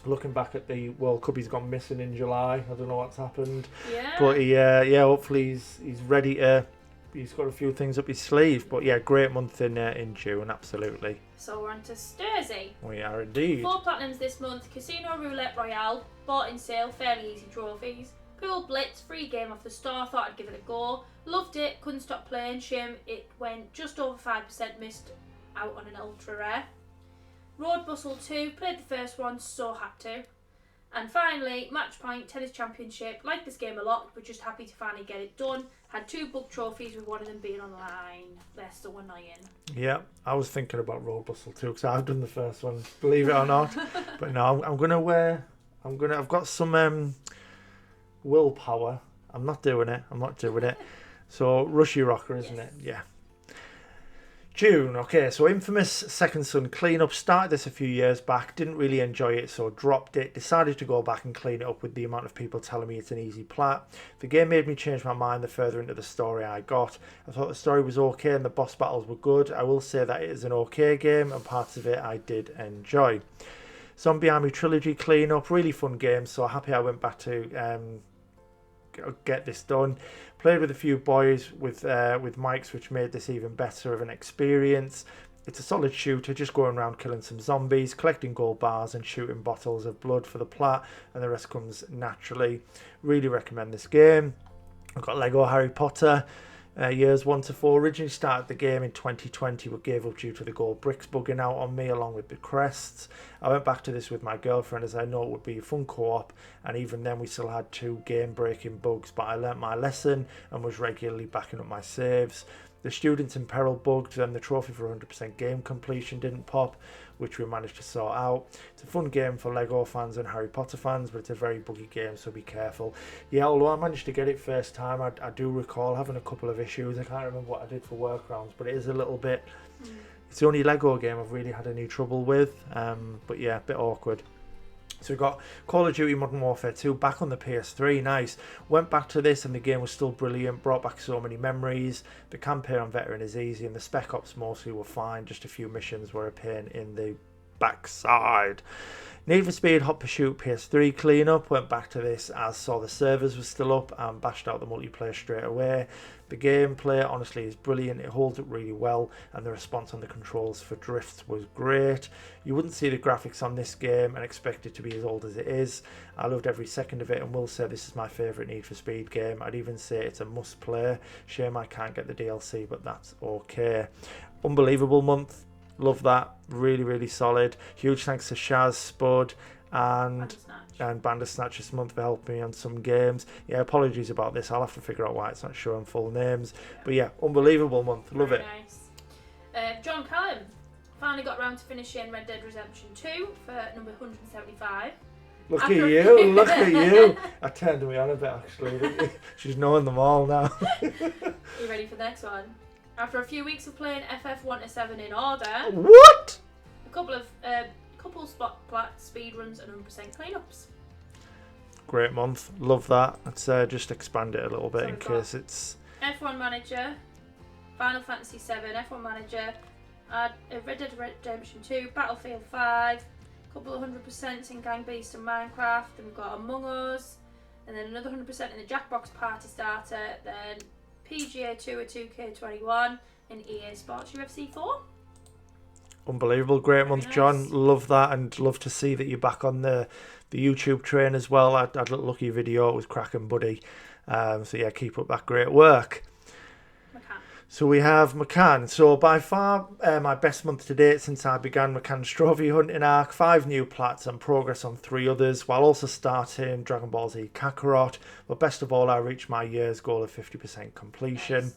Looking back at the World Cup, he's gone missing in July. I don't know what's happened. Yeah. But hopefully he's ready to. He's got a few things up his sleeve. But yeah, great month in June, absolutely. So we're on to Sturzy. We are indeed. 4 platinums this month. Casino Roulette Royale, bought in sale, fairly easy trophies. Pool Blitz, free game off the store, thought I'd give it a go. Loved it, couldn't stop playing, shame it went just over 5%, missed out on an ultra rare. Road Bustle 2, played the first one, so had to. And finally, Match Point Tennis Championship, liked this game a lot, but just happy to finally get it done. Had 2 book trophies with one of them being online. They're so annoying. Yeah, I was thinking about Road Bustle 2 because I've done the first one, believe it or not. But no, I've got some willpower. I'm not doing it. So Rushy Rocker, isn't it? Yeah. June, okay, so Infamous Second Son cleanup. Started this a few years back, didn't really enjoy it, so dropped it. Decided to go back and clean it up with the amount of people telling me it's an easy plat. The game made me change my mind the further into the story I got. I thought the story was okay and the boss battles were good. I will say that it is an okay game and parts of it I did enjoy. Zombie Army Trilogy cleanup, really fun game, so happy I went back to get this done. Played with a few boys with mics, which made this even better of an experience. It's a solid shooter, just going around killing some zombies, collecting gold bars and shooting bottles of blood for the plat, and the rest comes naturally. Really recommend this game. I've got Lego Harry Potter. Years 1 to 4. Originally started the game in 2020 but gave up due to the gold bricks bugging out on me along with the crests. I went back to this with my girlfriend as I know it would be a fun co-op, and even then we still had 2 game breaking bugs, but I learnt my lesson and was regularly backing up my saves. The Students in Peril bugged, then the trophy for 100% game completion didn't pop, which we managed to sort out. It's a fun game for Lego fans and Harry Potter fans, but it's a very buggy game, so be careful. Yeah, although I managed to get it first time, I do recall having a couple of issues. I can't remember what I did for workarounds, but it is a little bit... It's the only Lego game I've really had any trouble with, but yeah, a bit awkward. So we got Call of Duty Modern Warfare 2 back on the PS3, nice. Went back to this and the game was still brilliant, brought back so many memories. The campaign on Veteran is easy and the Spec Ops mostly were fine, just a few missions were a pain in the backside. Need for Speed Hot Pursuit PS3 cleanup, went back to this as saw the servers were still up and bashed out the multiplayer straight away. The gameplay honestly is brilliant, it holds up really well and the response on the controls for drifts was great. You wouldn't see the graphics on this game and expect it to be as old as it is. I loved every second of it and will say this is my favourite Need for Speed game. I'd even say it's a must play. Shame I can't get the DLC, but that's okay. Unbelievable month. Love that. Really, really solid. Huge thanks to Shaz, Spud, and Bandersnatch this month for helping me on some games. Yeah, apologies about this. I'll have to figure out why it's not showing full names. But yeah, unbelievable month. Love it. Nice. John Callum finally got around to finishing Red Dead Redemption 2 for number 175. Look at you, look at you. I turned me on a bit actually. She's knowing them all now. You ready for the next one? After a few weeks of playing FF1 to 7 in order. What? A couple spot speed runs and 100% cleanups. Great month. Love that. Let's just expand it a little bit in case it's... F1 Manager, Final Fantasy 7, F1 Manager, Red Dead Redemption 2, Battlefield 5, a couple of 100% in Gang Beast and Minecraft, then we've got Among Us, and then another 100% in the Jackbox Party Starter, then PGA Tour 2K21 and EA Sports UFC 4. Unbelievable. Great month, nice. John. Love that, and love to see that you're back on the YouTube train as well. I had a little lucky video. It was cracking, buddy. So yeah, keep up that great work. So we have McCann. So by far my best month to date since I began McCann's Trophy Hunting Arc. 5 new plats and progress on 3 others, while also starting Dragon Ball Z Kakarot. But best of all, I reached my year's goal of 50% completion. Nice.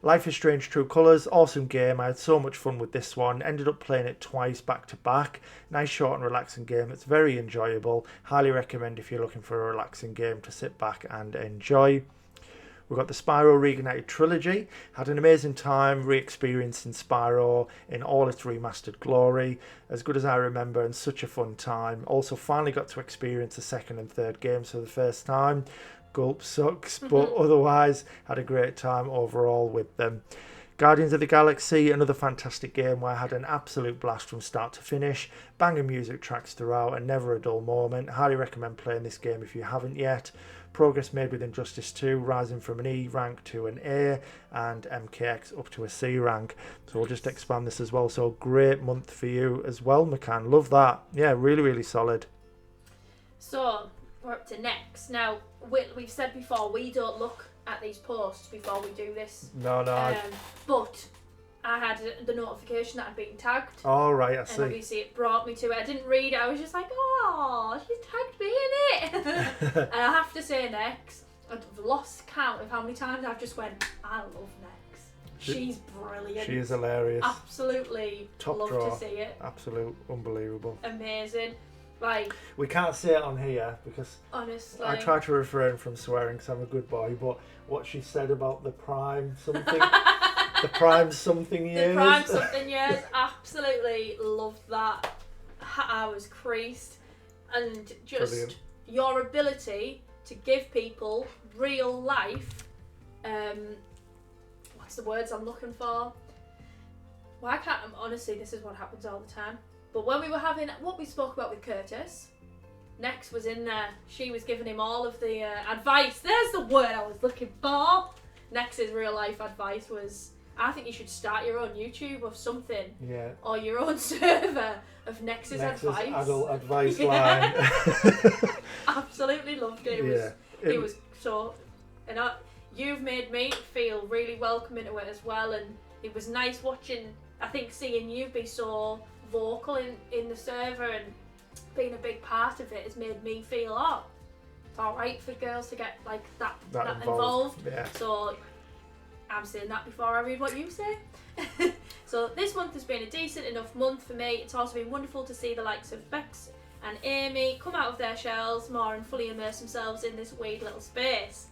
Life is Strange True Colours, awesome game. I had so much fun with this one. Ended up playing it twice back to back. Nice, short and relaxing game. It's very enjoyable. Highly recommend if you're looking for a relaxing game to sit back and enjoy. We've got the Spyro Reignited Trilogy. Had an amazing time re-experiencing Spyro in all its remastered glory. As good as I remember, and such a fun time. Also finally got to experience the second and third games for the first time. Gulp sucks, but otherwise had a great time overall with them. Guardians of the Galaxy, another fantastic game where I had an absolute blast from start to finish. Banging music tracks throughout and never a dull moment. Highly recommend playing this game if you haven't yet. Progress made with Injustice 2, rising from an E rank to an A, and MKX up to a C rank. So we'll just expand this as well. So great month for you as well, McCann. Love that. Yeah, really, really solid. So we're up to next. Now, we've said before, we don't look at these posts before we do this. No. But I had the notification that I'd been tagged. Oh, right, I see. And obviously it brought me to it. I didn't read it. I was just like, oh, she's tagged me in it. And I have to say, Nex, I've lost count of how many times I've just went, I love Nex. She's brilliant. She is hilarious. Absolutely. Top love draw. To see it. Absolute unbelievable. Amazing. Like, we can't say it on here because honestly, I try to refrain from swearing because I'm a good boy, but what she said about the prime something the prime something years, absolutely loved that. I was creased, and just brilliant. Your ability to give people real life what's the words I'm looking for? Why can't honestly, this is what happens all the time. But when we were having what we spoke about with Curtis, Nex was in there. She was giving him all of the advice. There's the word I was looking for. Nex's real life advice was, I think you should start your own YouTube or something. Yeah. Or your own server of Nex's advice. Adult advice line. Absolutely loved it. It was so, and you've made me feel really welcome into it as well. And it was nice watching, I think, seeing you be so vocal in the server and being a big part of it has made me feel, it's alright for girls to get like that involved. Yeah. So I'm saying that before I read what you say. So this month has been a decent enough month for me. It's also been wonderful to see the likes of Bex and Amy come out of their shells more and fully immerse themselves in this weird little space.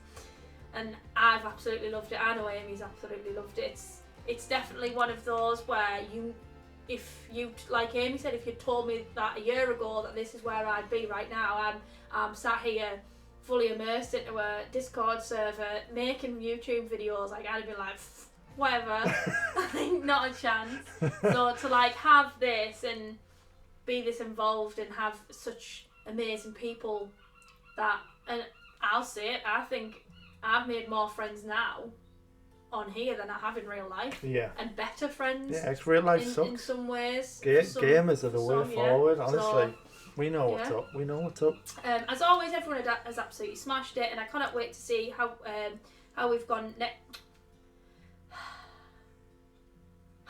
And I've absolutely loved it. I know Amy's absolutely loved it. It's definitely one of those where if you, like Amy said, if you told me that a year ago that this is where I'd be right now, I'm sat here fully immersed into a Discord server making YouTube videos, like I'd be like, whatever, not a chance. So to like have this and be this involved and have such amazing people that, and I'll say it, I think I've made more friends now on here than I have in real life. Yeah. And better friends. Yeah, it's real life sucks. In some ways. Gamers are the way forward, honestly. So, we know what's up. We know what's up. As always, everyone has absolutely smashed it, and I cannot wait to see how we've gone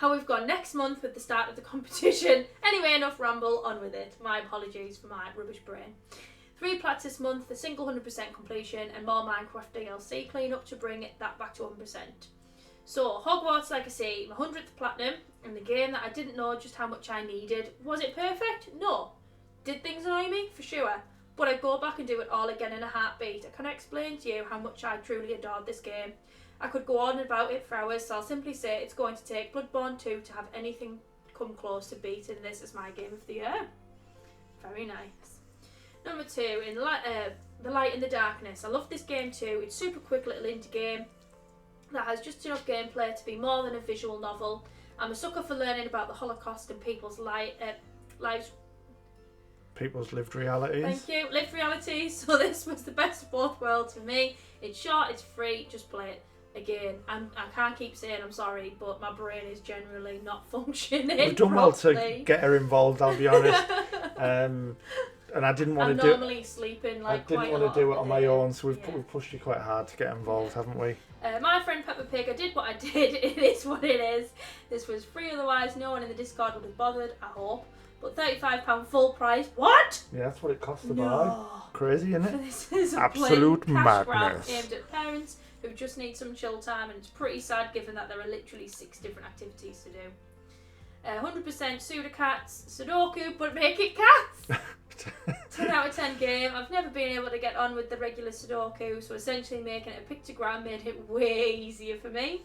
how we've gone next month with the start of the competition. Anyway, enough ramble, on with it. My apologies for my rubbish brain. 3 plats this month, a single 100% completion, and more Minecraft DLC cleanup to bring that back to 100%. So, Hogwarts Legacy, my 100th platinum, in the game that I didn't know just how much I needed. Was it perfect? No. Did things annoy me? For sure. But I'd go back and do it all again in a heartbeat. Can I explain to you how much I truly adored this game? I could go on about it for hours, so I'll simply say it's going to take Bloodborne 2 to have anything come close to beating this as my game of the year. Very nice. Number 2, in The Light in the Darkness. I love this game too. It's super quick little indie game that has just enough gameplay to be more than a visual novel. I'm a sucker for learning about the Holocaust and people's lives. People's lived realities. Thank you. Lived realities. So this was the best of both worlds for me. It's short, it's free, just play it. Again, I can't keep saying I'm sorry, but my brain is generally not functioning. We've done well to get her involved, I'll be honest. And I didn't want to do. I'm normally sleeping like quite a lot. I didn't want to do it on my own, so we've pushed you quite hard to get involved, haven't we? My friend Peppa Pig, I did what I did. It is what it is. This was free, otherwise no one in the Discord would have bothered, I hope. But £35 full price. What? Yeah, that's what it costs to buy. Crazy, isn't it? This is absolute madness. Grab aimed at parents who just need some chill time, and it's pretty sad given that there are literally 6 different activities to do. 100% Sudocats, Sudoku, but make it cats. 10 out of 10 game. I've never been able to get on with the regular Sudoku, so essentially making it a pictogram made it way easier for me.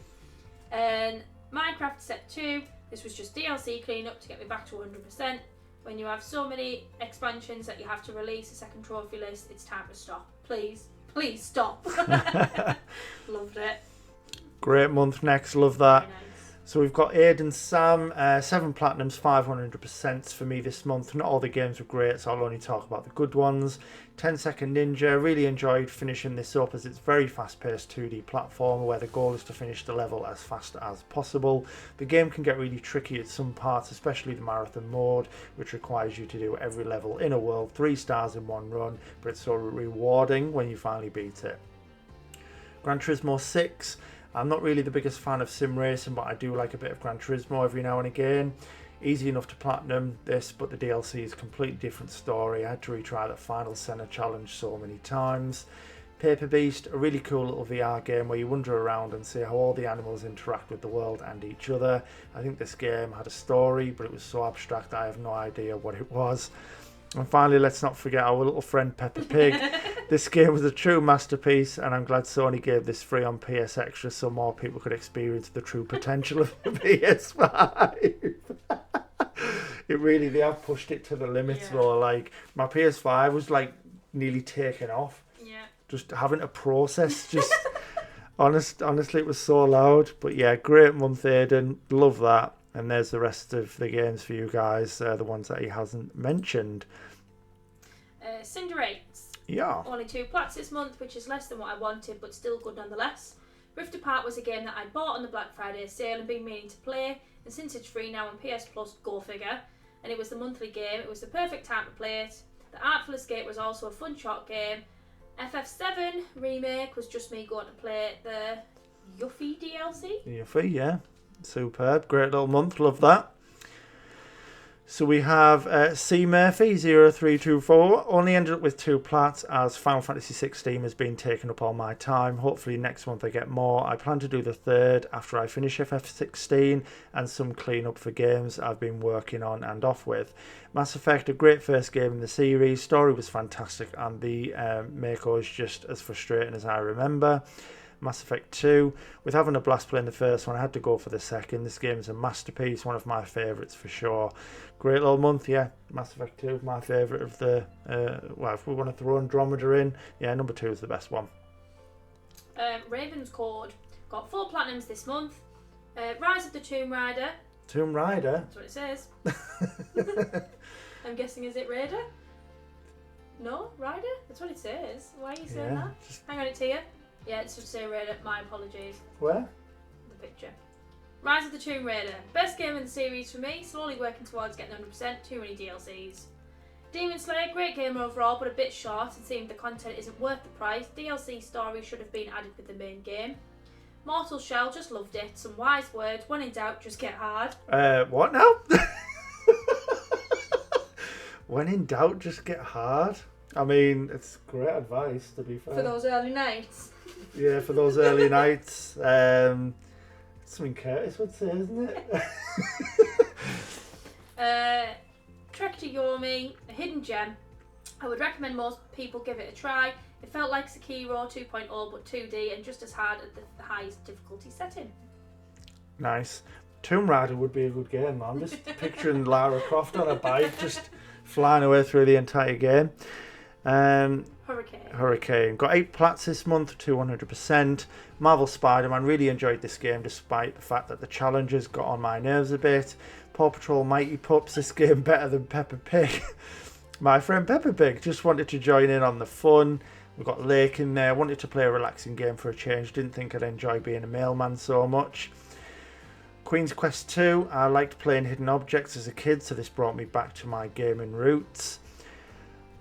And Minecraft Step 2, this was just DLC cleanup to get me back to 100%. When you have so many expansions that you have to release a second trophy list, it's time to stop. Please stop. Loved it. Great month next, love that. Very nice. So we've got Aiden Sam, 7 platinums, 500% for me this month. Not all the games were great, so I'll only talk about the good ones. 10 Second Ninja, really enjoyed finishing this up as it's very fast-paced 2D platformer where the goal is to finish the level as fast as possible. The game can get really tricky at some parts, especially the marathon mode, which requires you to do every level in a world 3 stars in one run, but it's so rewarding when you finally beat it. Gran Turismo 6. I'm not really the biggest fan of sim racing, but I do like a bit of Gran Turismo every now and again. Easy enough to platinum this, but the DLC is a completely different story. I had to retry that Final Center challenge so many times. Paper Beast, a really cool little VR game where you wander around and see how all the animals interact with the world and each other. I think this game had a story, but it was so abstract I have no idea what it was. And finally, let's not forget our little friend Peppa Pig. This game was a true masterpiece, and I'm glad Sony gave this free on PS Extra so more people could experience the true potential of the PS5. They have pushed it to the limits though. Like, my PS5 was like nearly taken off. Yeah. Just having to process, honestly, it was so loud. But yeah, great month, Aiden. Love that. And there's the rest of the games for you guys, the ones that he hasn't mentioned. Cinder 8. Yeah. Only 2 plats this month, which is less than what I wanted, but still good nonetheless. Rift Apart was a game that I bought on the Black Friday sale and been meaning to play, and since it's free now on PS Plus, go figure. And it was the monthly game, it was the perfect time to play it. The Artful Escape was also a fun short game. FF7 Remake was just me going to play the Yuffie DLC. Yuffie, yeah. Superb. Great little month. Love that. So we have C Murphy 0324. Only ended up with 2 plats as Final Fantasy 16 has been taking up all my time. Hopefully next month I get more. I plan to do the 3rd after I finish FF16 and some cleanup for games I've been working on and off with. Mass Effect, a great first game in the series. Story was fantastic and the Mako is just as frustrating as I remember. Mass Effect 2, with having a blast playing the first one, I had to go for the second. This game is a masterpiece, one of my favourites for sure. Great little month, yeah. Mass Effect 2, my favourite of the, if we want to throw Andromeda in, yeah, number 2 is the best one. Raven's Code, got 4 platinums this month. Rise of the Tomb Raider. Tomb Raider? That's what it says. I'm guessing, is it Raider? No? Rider? That's what it says. Why are you saying that? Hang on, it's here. Yeah, it's just say Raider. My apologies. Where? The picture. Rise of the Tomb Raider. Best game in the series for me. Slowly working towards getting 100%. Too many DLCs. Demon Slayer. Great game overall, but a bit short. It seemed the content isn't worth the price. DLC story should have been added with the main game. Mortal Shell, just loved it. Some wise words. When in doubt, just get hard. What now? When in doubt, just get hard. I mean, it's great advice, to be fair. For those early nights. Yeah, for those early nights. Something Curtis would say, isn't it? Trek to Yomi, a hidden gem. I would recommend most people give it a try. It felt like Sekiro 2.0 but 2D and just as hard at the highest difficulty setting. Nice. Tomb Raider would be a good game, man. Just picturing Lara Croft on a bike, just flying away through the entire game. Hurricane. Got 8 plats this month, 200%. Marvel Spider-Man, really enjoyed this game despite the fact that the challenges got on my nerves a bit. Paw Patrol Mighty Pups, this game better than Peppa Pig. My friend Peppa Pig just wanted to join in on the fun. We've got Lake in there, wanted to play a relaxing game for a change. Didn't think I'd enjoy being a mailman so much. Queen's Quest 2, I liked playing hidden objects as a kid, so this brought me back to my gaming roots.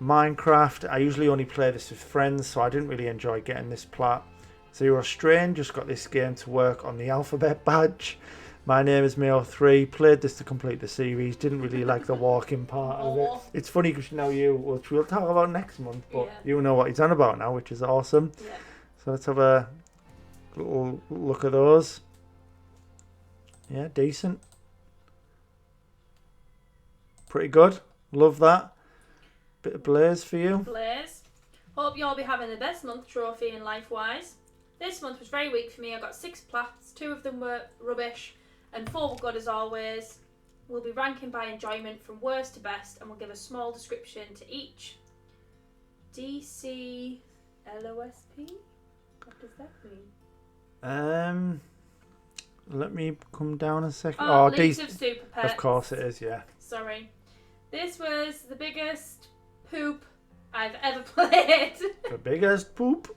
Minecraft, I usually only play this with friends, so I didn't really enjoy getting this plat. Zero Strain, just got this game to work on the alphabet badge. My Name is Mayo3, played this to complete the series, didn't really like the walking part of it. It's funny because now which we'll talk about next month, but you know what he's on about now, which is awesome. Yeah. So let's have a little look at those. Yeah, decent. Pretty good. Love that. Bit of Blaze for you. Blaze. Hope you'll be having the best month trophy in life-wise. This month was very weak for me. I got 6 plats, 2 of them were rubbish, and 4 were good as always. We'll be ranking by enjoyment from worst to best, and we'll give a small description to each. DCLOSP? What does that mean? Let me come down a second. Leagues of Super Pets. Of course it is, yeah. Sorry. This was the biggest poop I've ever played. The biggest poop?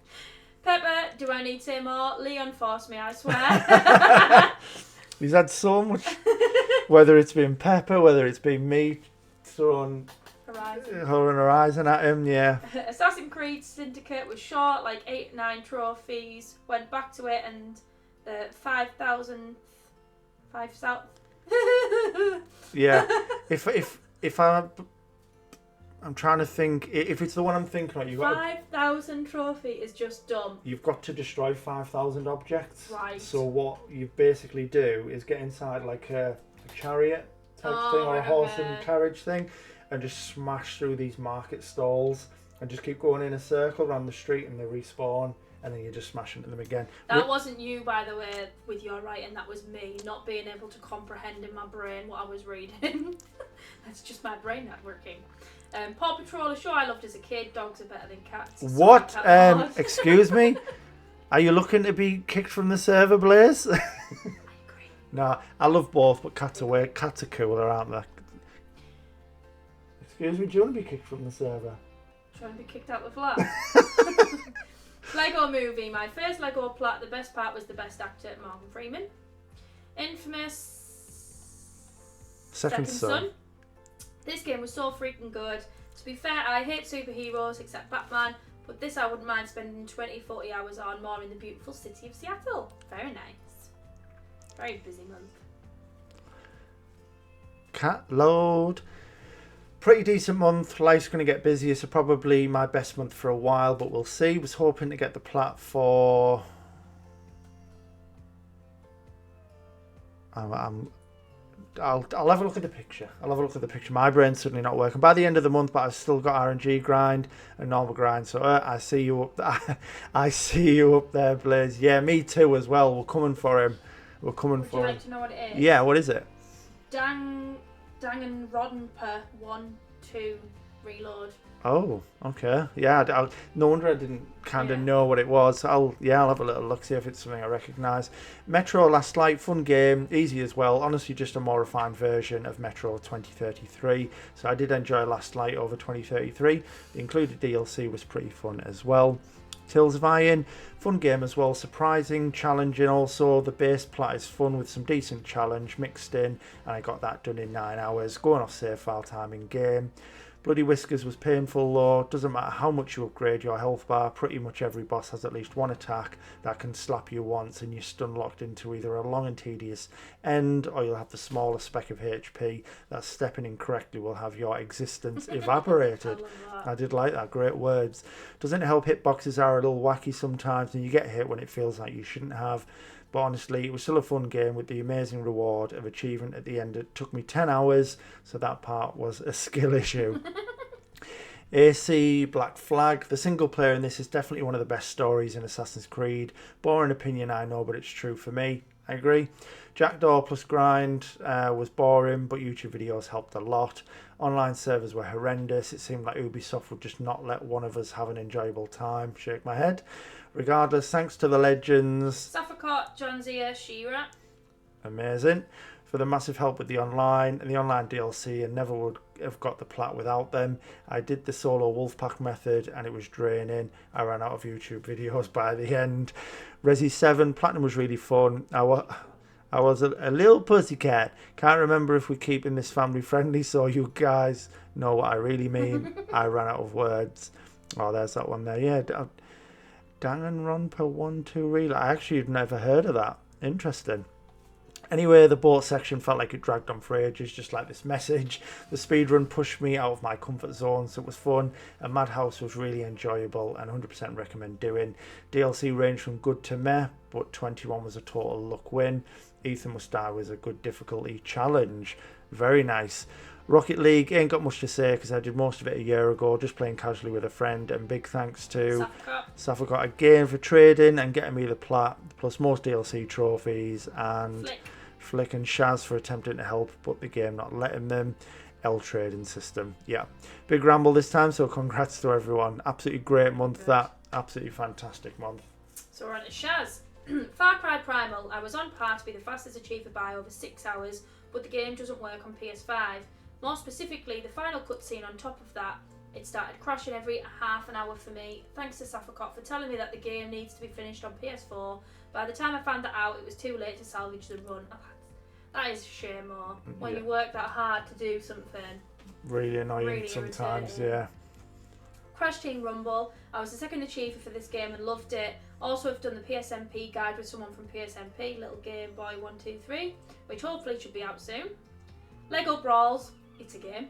Pepper, do I need to say more? Leon forced me, I swear. He's had so much, whether it's been Pepper, whether it's been me throwing Horizon at him, yeah. Assassin's Creed Syndicate was short, like 8 9 trophies. Went back to it and the 5,000. Yeah. If I'm trying to think, if it's the one I'm thinking of, you've got 5,000 trophy is just dumb. You've got to destroy 5,000 objects. Right. So what you basically do is get inside like a chariot type thing or a horse and carriage thing, and just smash through these market stalls and just keep going in a circle around the street, and they respawn, and then you just smash into them again. That wasn't you, by the way, with your writing. That was me not being able to comprehend in my brain what I was reading. That's just my brain not working. Paw Patrol, a show I loved as a kid. Dogs are better than cats. What? Excuse me? Are you looking to be kicked from the server, Blaze? I agree. No, I love both, but cats are Cats are cooler, aren't they? Excuse me, do you want to be kicked from the server? Trying to be kicked out the flat. Lego Movie. My first Lego plat. The best part was the best actor, Morgan Freeman. Infamous Second Son. This game was so freaking good. To be fair, I hate superheroes except Batman, but this I wouldn't mind spending 20-40 hours on, more in the beautiful city of Seattle. Very nice. Very busy month. Cat load. Pretty decent month. Life's going to get busier, so probably my best month for a while, but we'll see. Was hoping to get the plat for... I'll have a look at the picture. My brain's certainly not working. By the end of the month, but I've still got RNG grind and normal grind. So I see you up there. I see you up there, Blaze. Yeah, me too as well. We're coming for him. Would you like to know what it is? Yeah, what is it? Danganronpa 1-2 Reload. Oh, okay. Yeah, no wonder I didn't kind of know what it was. I'll have a little look, see if it's something I recognise. Metro Last Light, fun game, easy as well. Honestly, just a more refined version of Metro 2033. So I did enjoy Last Light over 2033. The included DLC was pretty fun as well. Tales of Iron, fun game as well, surprising, challenging also. The base plat is fun with some decent challenge mixed in, and I got that done in 9 hours, going off save file time in game. Bloody Whiskers was painful though. Doesn't matter how much you upgrade your health bar, pretty much every boss has at least one attack that can slap you once and you're stun locked into either a long and tedious end, or you'll have the smallest speck of HP that stepping incorrectly will have your existence evaporated. I did like that, great words. Doesn't it help hitboxes are a little wacky sometimes and you get hit when it feels like you shouldn't have. But honestly, it was still a fun game with the amazing reward of achievement at the end. It took me 10 hours, so that part was a skill issue. AC Black Flag. The single player in this is definitely one of the best stories in Assassin's Creed. Boring opinion, I know, but it's true for me. I agree. Jackdaw plus grind was boring, but YouTube videos helped a lot. Online servers were horrendous. It seemed like Ubisoft would just not let one of us have an enjoyable time. Shake my head. Regardless, thanks to the legends Safakot, Johnzia, Shira. Amazing. For the massive help with the online and the online DLC, and never would have got the plat without them. I did the solo Wolfpack method and it was draining. I ran out of YouTube videos by the end. Resi 7, Platinum was really fun. I was a little pussycat. Can't remember if we're keeping this family friendly, so you guys know what I really mean. I ran out of words. Oh, there's that one there. Yeah, Danganronpa 1-2 Reel. I actually have never heard of that. Interesting. Anyway, the boat section felt like it dragged on for ages, just like this message. The speedrun pushed me out of my comfort zone, so it was fun. And Madhouse was really enjoyable and 100% recommend doing. DLC ranged from good to meh, but 21 was a total luck win. Ethan Must Die was a good difficulty challenge. Very nice. Rocket League, ain't got much to say because I did most of it a year ago, just playing casually with a friend. And big thanks to Safakot again for trading and getting me the plat, plus most DLC trophies, and Flick and Shaz for attempting to help, but the game not letting them. L trading system. Yeah, big ramble this time, so congrats to everyone. Absolutely great month that. Absolutely fantastic month. So we're on to Shaz. Far Cry Primal. I was on par to be the fastest achiever by over 6 hours, but the game doesn't work on PS5. More specifically, the final cutscene on top of that, it started crashing every half an hour for me. Thanks to Safakot for telling me that the game needs to be finished on PS4. By the time I found that out, it was too late to salvage the run. That is a shame, more when you work that hard to do something. Really annoying really sometimes, yeah. Crash Team Rumble. I was the second achiever for this game and loved it. Also, I've done the PSMP guide with someone from PSMP, Little Game Boy 123, which hopefully should be out soon. Lego Brawls. It's a game.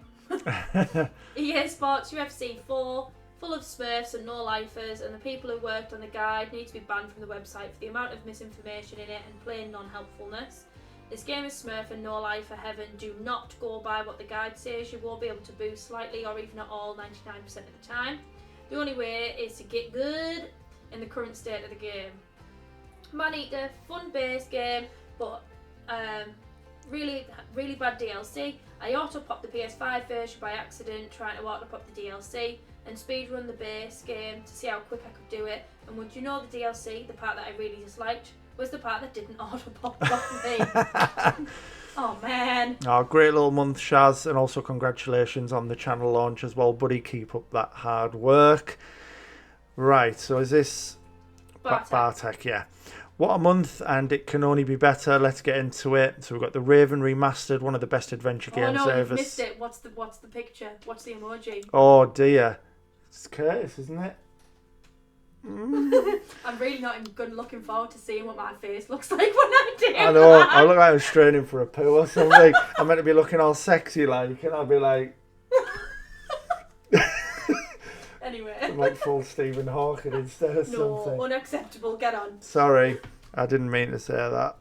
EA Sports UFC 4, full of smurfs and no-lifers, and the people who worked on the guide need to be banned from the website for the amount of misinformation in it and plain non-helpfulness. This game is smurf and no-lifer heaven. Do not go by what the guide says. You won't be able to boost slightly or even at all 99% of the time. The only way is to get good in the current state of the game. Man-Eater, fun-based game, but really bad DLC. I auto-popped the PS5 version by accident trying to auto-pop the DLC and speedrun the base game to see how quick I could do it. And would you know the DLC, the part that I really disliked, was the part that didn't auto-pop off me. Oh man. Oh, great little month, Shaz, and also congratulations on the channel launch as well, buddy. Keep up that hard work. Right, so is this Bartek? Yeah. What a month, and it can only be better. Let's get into it. So we've got the Raven Remastered, one of the best adventure games ever. Oh no, you've missed it. What's the picture? What's the emoji? Oh dear. It's Curtis, isn't it? I'm really not even looking forward to seeing what my face looks like when I do I know, that. I look like I'm straining for a poo or something. I'm meant to be looking all sexy like, and I'll be like... Anyway. I'm like full Stephen Hawking instead of something. No, unacceptable, get on. Sorry, I didn't mean to say that.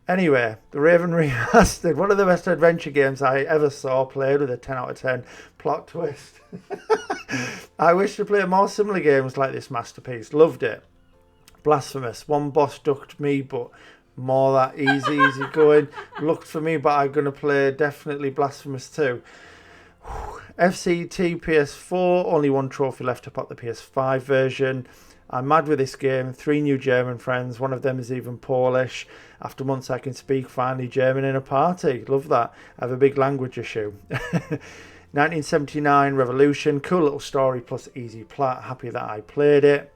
Anyway, the Raven Remastered, one of the best adventure games I ever saw, played with a 10 out of 10 plot twist. I wish to play more similar games like this masterpiece. Loved it. Blasphemous. One boss ducked me, but more that easy going. Looked for me, but I'm going to play definitely Blasphemous too. FCT PS4, only one trophy left to pop the PS5 version. I'm mad with this game. 3 new German friends. One of them is even Polish. After months I can speak finally German in a party. Love that. I have a big language issue. 1979 Revolution. Cool little story plus easy plat. Happy that I played it.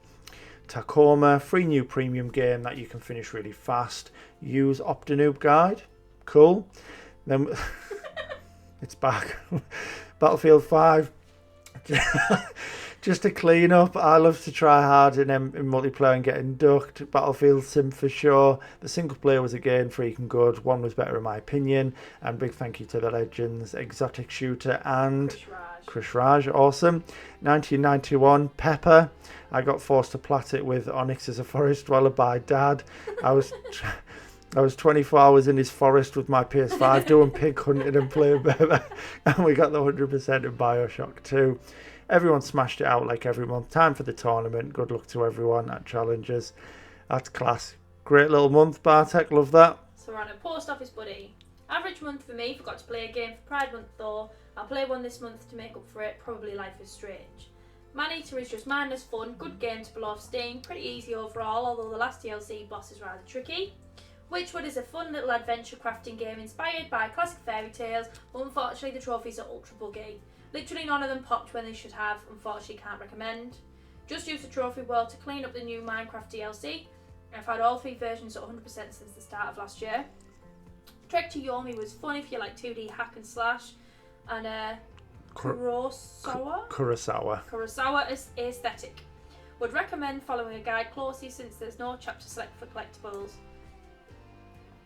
Tacoma. 3 new premium game that you can finish really fast. Use Optinoob guide. Cool. Then it's back. Battlefield 5. Just to clean up, I love to try hard in multiplayer and get inducked. Battlefield Sim for sure. The single player was again freaking good. One was better in my opinion. And big thank you to the legends, Exotic Shooter and Chris Raj. Awesome. 1991, Pepper. I got forced to plat it with Onyx as a forest dweller by Dad. I was 24 hours in his forest with my PS5 doing pig hunting and playing Pepper. And we got the 100% in Bioshock 2. Everyone smashed it out like every month. Time for the tournament. Good luck to everyone at Challenges. That's class. Great little month, Bartek. Love that. So we're on a post office buddy. Average month for me. Forgot to play a game for Pride Month though. I'll play one this month to make up for it. Probably Life is Strange. Maneater is just mindless fun. Good game to blow off steam. Pretty easy overall, although the last DLC boss is rather tricky. Witchwood is a fun little adventure crafting game inspired by classic fairy tales, but unfortunately the trophies are ultra buggy. Literally none of them popped when they should have, unfortunately can't recommend. Just use the trophy world to clean up the new Minecraft DLC. I've had all 3 versions at 100% since the start of last year. Trek to Yomi was fun if you like 2D hack and slash. And Kurosawa is aesthetic. Would recommend following a guide closely since there's no chapter select for collectibles.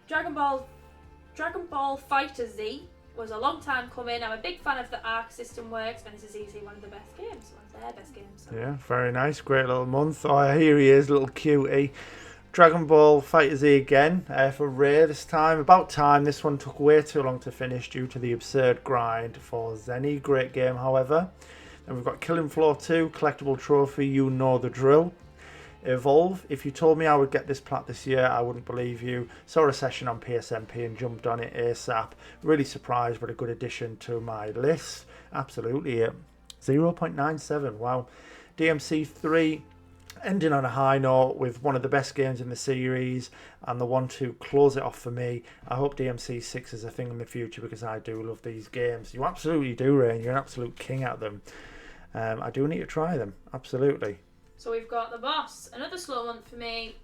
Dragon Ball Fighter Z was a long time coming. I'm a big fan of the arc system works, and this is easily one of the best games. One of their best games. So. Yeah, very nice. Great little month. Oh, here he is, little cutie. Dragon Ball Fighter Z again for Ray this time. About time. This one took way too long to finish due to the absurd grind for Zenny. Great game, however. And we've got Killing Floor 2, collectible trophy, you know the drill. Evolve. If you told me I would get this plat this year, I wouldn't believe you. Saw a session on PSMP and jumped on it ASAP. Really surprised, but a good addition to my list. Absolutely. 0.97. Wow. DMC 3. Ending on a high note with one of the best games in the series and the one to close it off for me. I hope DMC 6 is a thing in the future because I do love these games. You absolutely do, Ray. You're an absolute king at them. I do need to try them. Absolutely. So we've got The Boss. Another slow month for me.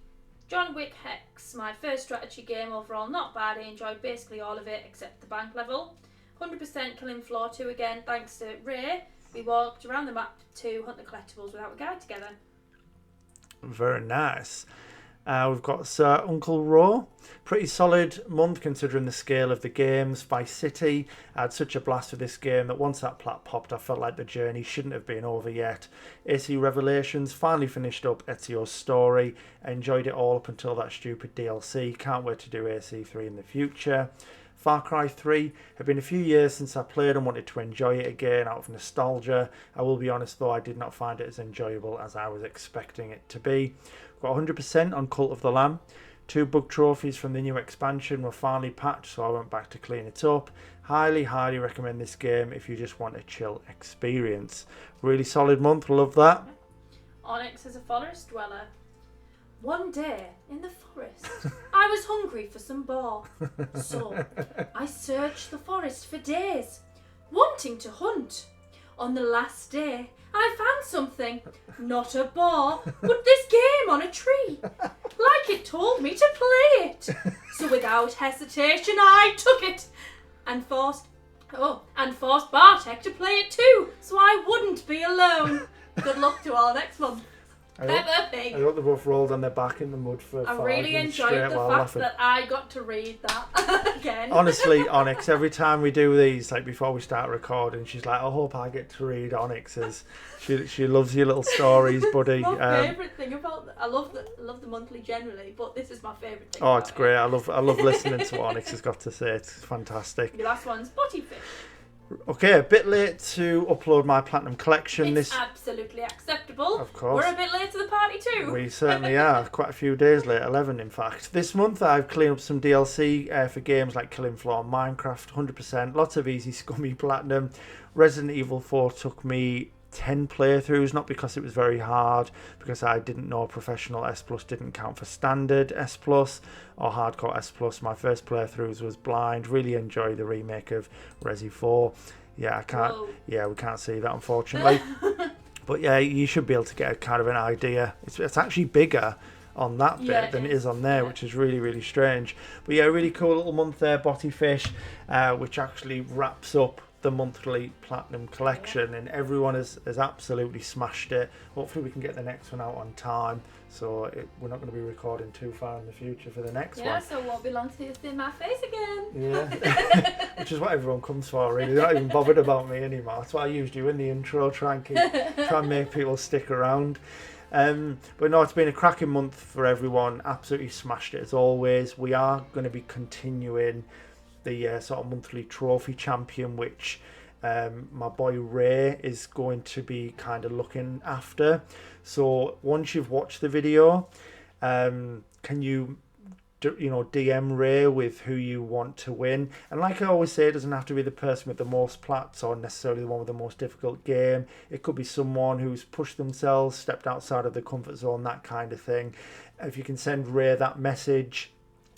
John Wick Hex. My first strategy game overall. Not bad. I enjoyed basically all of it except the bank level. 100% Killing Floor 2 again. Thanks to Ray. We walked around the map to hunt the collectibles without a guide together. Very nice. We've got Sir Uncle Ro. Pretty solid month considering the scale of the games. Vice City. I had such a blast with this game that once that plat popped, I felt like the journey shouldn't have been over yet. AC Revelations. Finally finished up Ezio's story. I enjoyed it all up until that stupid DLC. Can't wait to do AC3 in the future. Far Cry 3. Have been a few years since I played and wanted to enjoy it again out of nostalgia. I will be honest though, I did not find it as enjoyable as I was expecting it to be. Got 100% on Cult of the Lamb. 2 bug trophies from the new expansion were finally patched, so I went back to clean it up. Highly recommend this game if you just want a chill experience. Really solid month, love that. Onyx is a forest dweller. One day, in the forest, I was hungry for some boar. So, I searched the forest for days, wanting to hunt. On the last day, I found something. Not a boar, but this game on a tree. Like it told me to play it. So without hesitation, I took it. And forced Bartek to play it too, so I wouldn't be alone. Good luck to all next month. I hope they both rolled on their back in the mud for 5 minutes. I really enjoyed the fact that I got to read that again. Honestly, Onyx, every time we do these, like before we start recording, she's like, I hope I get to read Onyx's. She loves your little stories, buddy. My favourite thing about I love the monthly generally, but this is my favourite thing. Oh, it's great. I love listening to what Onyx has got to say. It's fantastic. The last one's Buttyfish. Okay, a bit late to upload my Platinum Collection. It's absolutely acceptable. Of course. We're a bit late to the party too. We certainly are. Quite a few days late, 11 in fact. This month I've cleaned up some DLC for games like Killing Floor and Minecraft, 100%. Lots of easy, scummy Platinum. Resident Evil 4 took me 10 playthroughs, not because it was very hard, because I didn't know Professional S Plus didn't count for Standard S Plus or Hardcore S Plus. My first playthroughs was blind. Really enjoyed the remake of Resi 4. Yeah, I can't. Whoa. Yeah, we can't see that unfortunately. But yeah, you should be able to get a kind of an idea. It's actually bigger on that bit than it is on there, which is really strange. But yeah, really cool little month there, Botty Fish, which actually wraps up the monthly platinum collection, and everyone has absolutely smashed it. Hopefully we can get the next one out on time, so we're not going to be recording too far in the future for the next one. Yeah, so it won't be long till you see my face again. Yeah, which is what everyone comes for, really. They're not even bothered about me anymore. That's why I used you in the intro, try and make people stick around. But no, it's been a cracking month for everyone. Absolutely smashed it as always. We are going to be continuing the sort of monthly trophy champion, which my boy Ray is going to be kind of looking after. So once you've watched the video, can you DM Ray with who you want to win? And like I always say, it doesn't have to be the person with the most plats or necessarily the one with the most difficult game. It could be someone who's pushed themselves, stepped outside of the comfort zone, that kind of thing. If you can send Ray that message,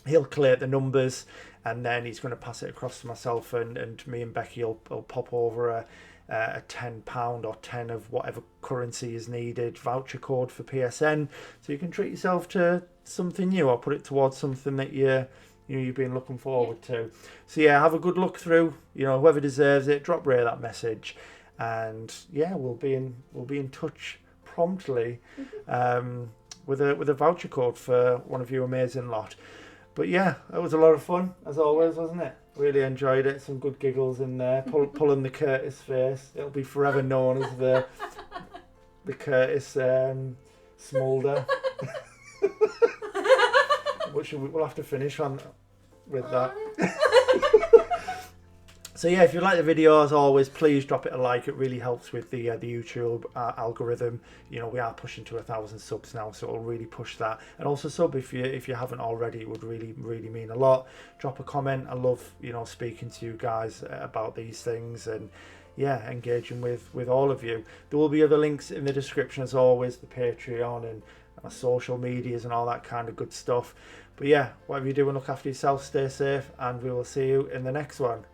he'll collate the numbers, and then he's going to pass it across to myself, and me and Becky will pop over a £10 or 10 of whatever currency is needed voucher code for PSN, so you can treat yourself to something new or put it towards something that you've been looking forward to. So yeah, have a good look through. Whoever deserves it, drop Ray that message, and yeah, we'll be in touch promptly with a voucher code for one of you amazing lot. But yeah, that was a lot of fun, as always, wasn't it? Really enjoyed it. Some good giggles in there. Pulling the Curtis face. It'll be forever known as the Curtis Smolder. We'll have to finish on with that. So yeah, if you like the video, as always, please drop it a like. It really helps with the YouTube algorithm. We are pushing to 1,000 subs now, so it'll really push that. And also sub if you haven't already. It would really mean a lot. Drop a comment. I love speaking to you guys about these things, and yeah, engaging with all of you. There will be other links in the description as always, the Patreon and my social medias and all that kind of good stuff. But yeah, whatever you do, and look after yourself, stay safe, and we will see you in the next one.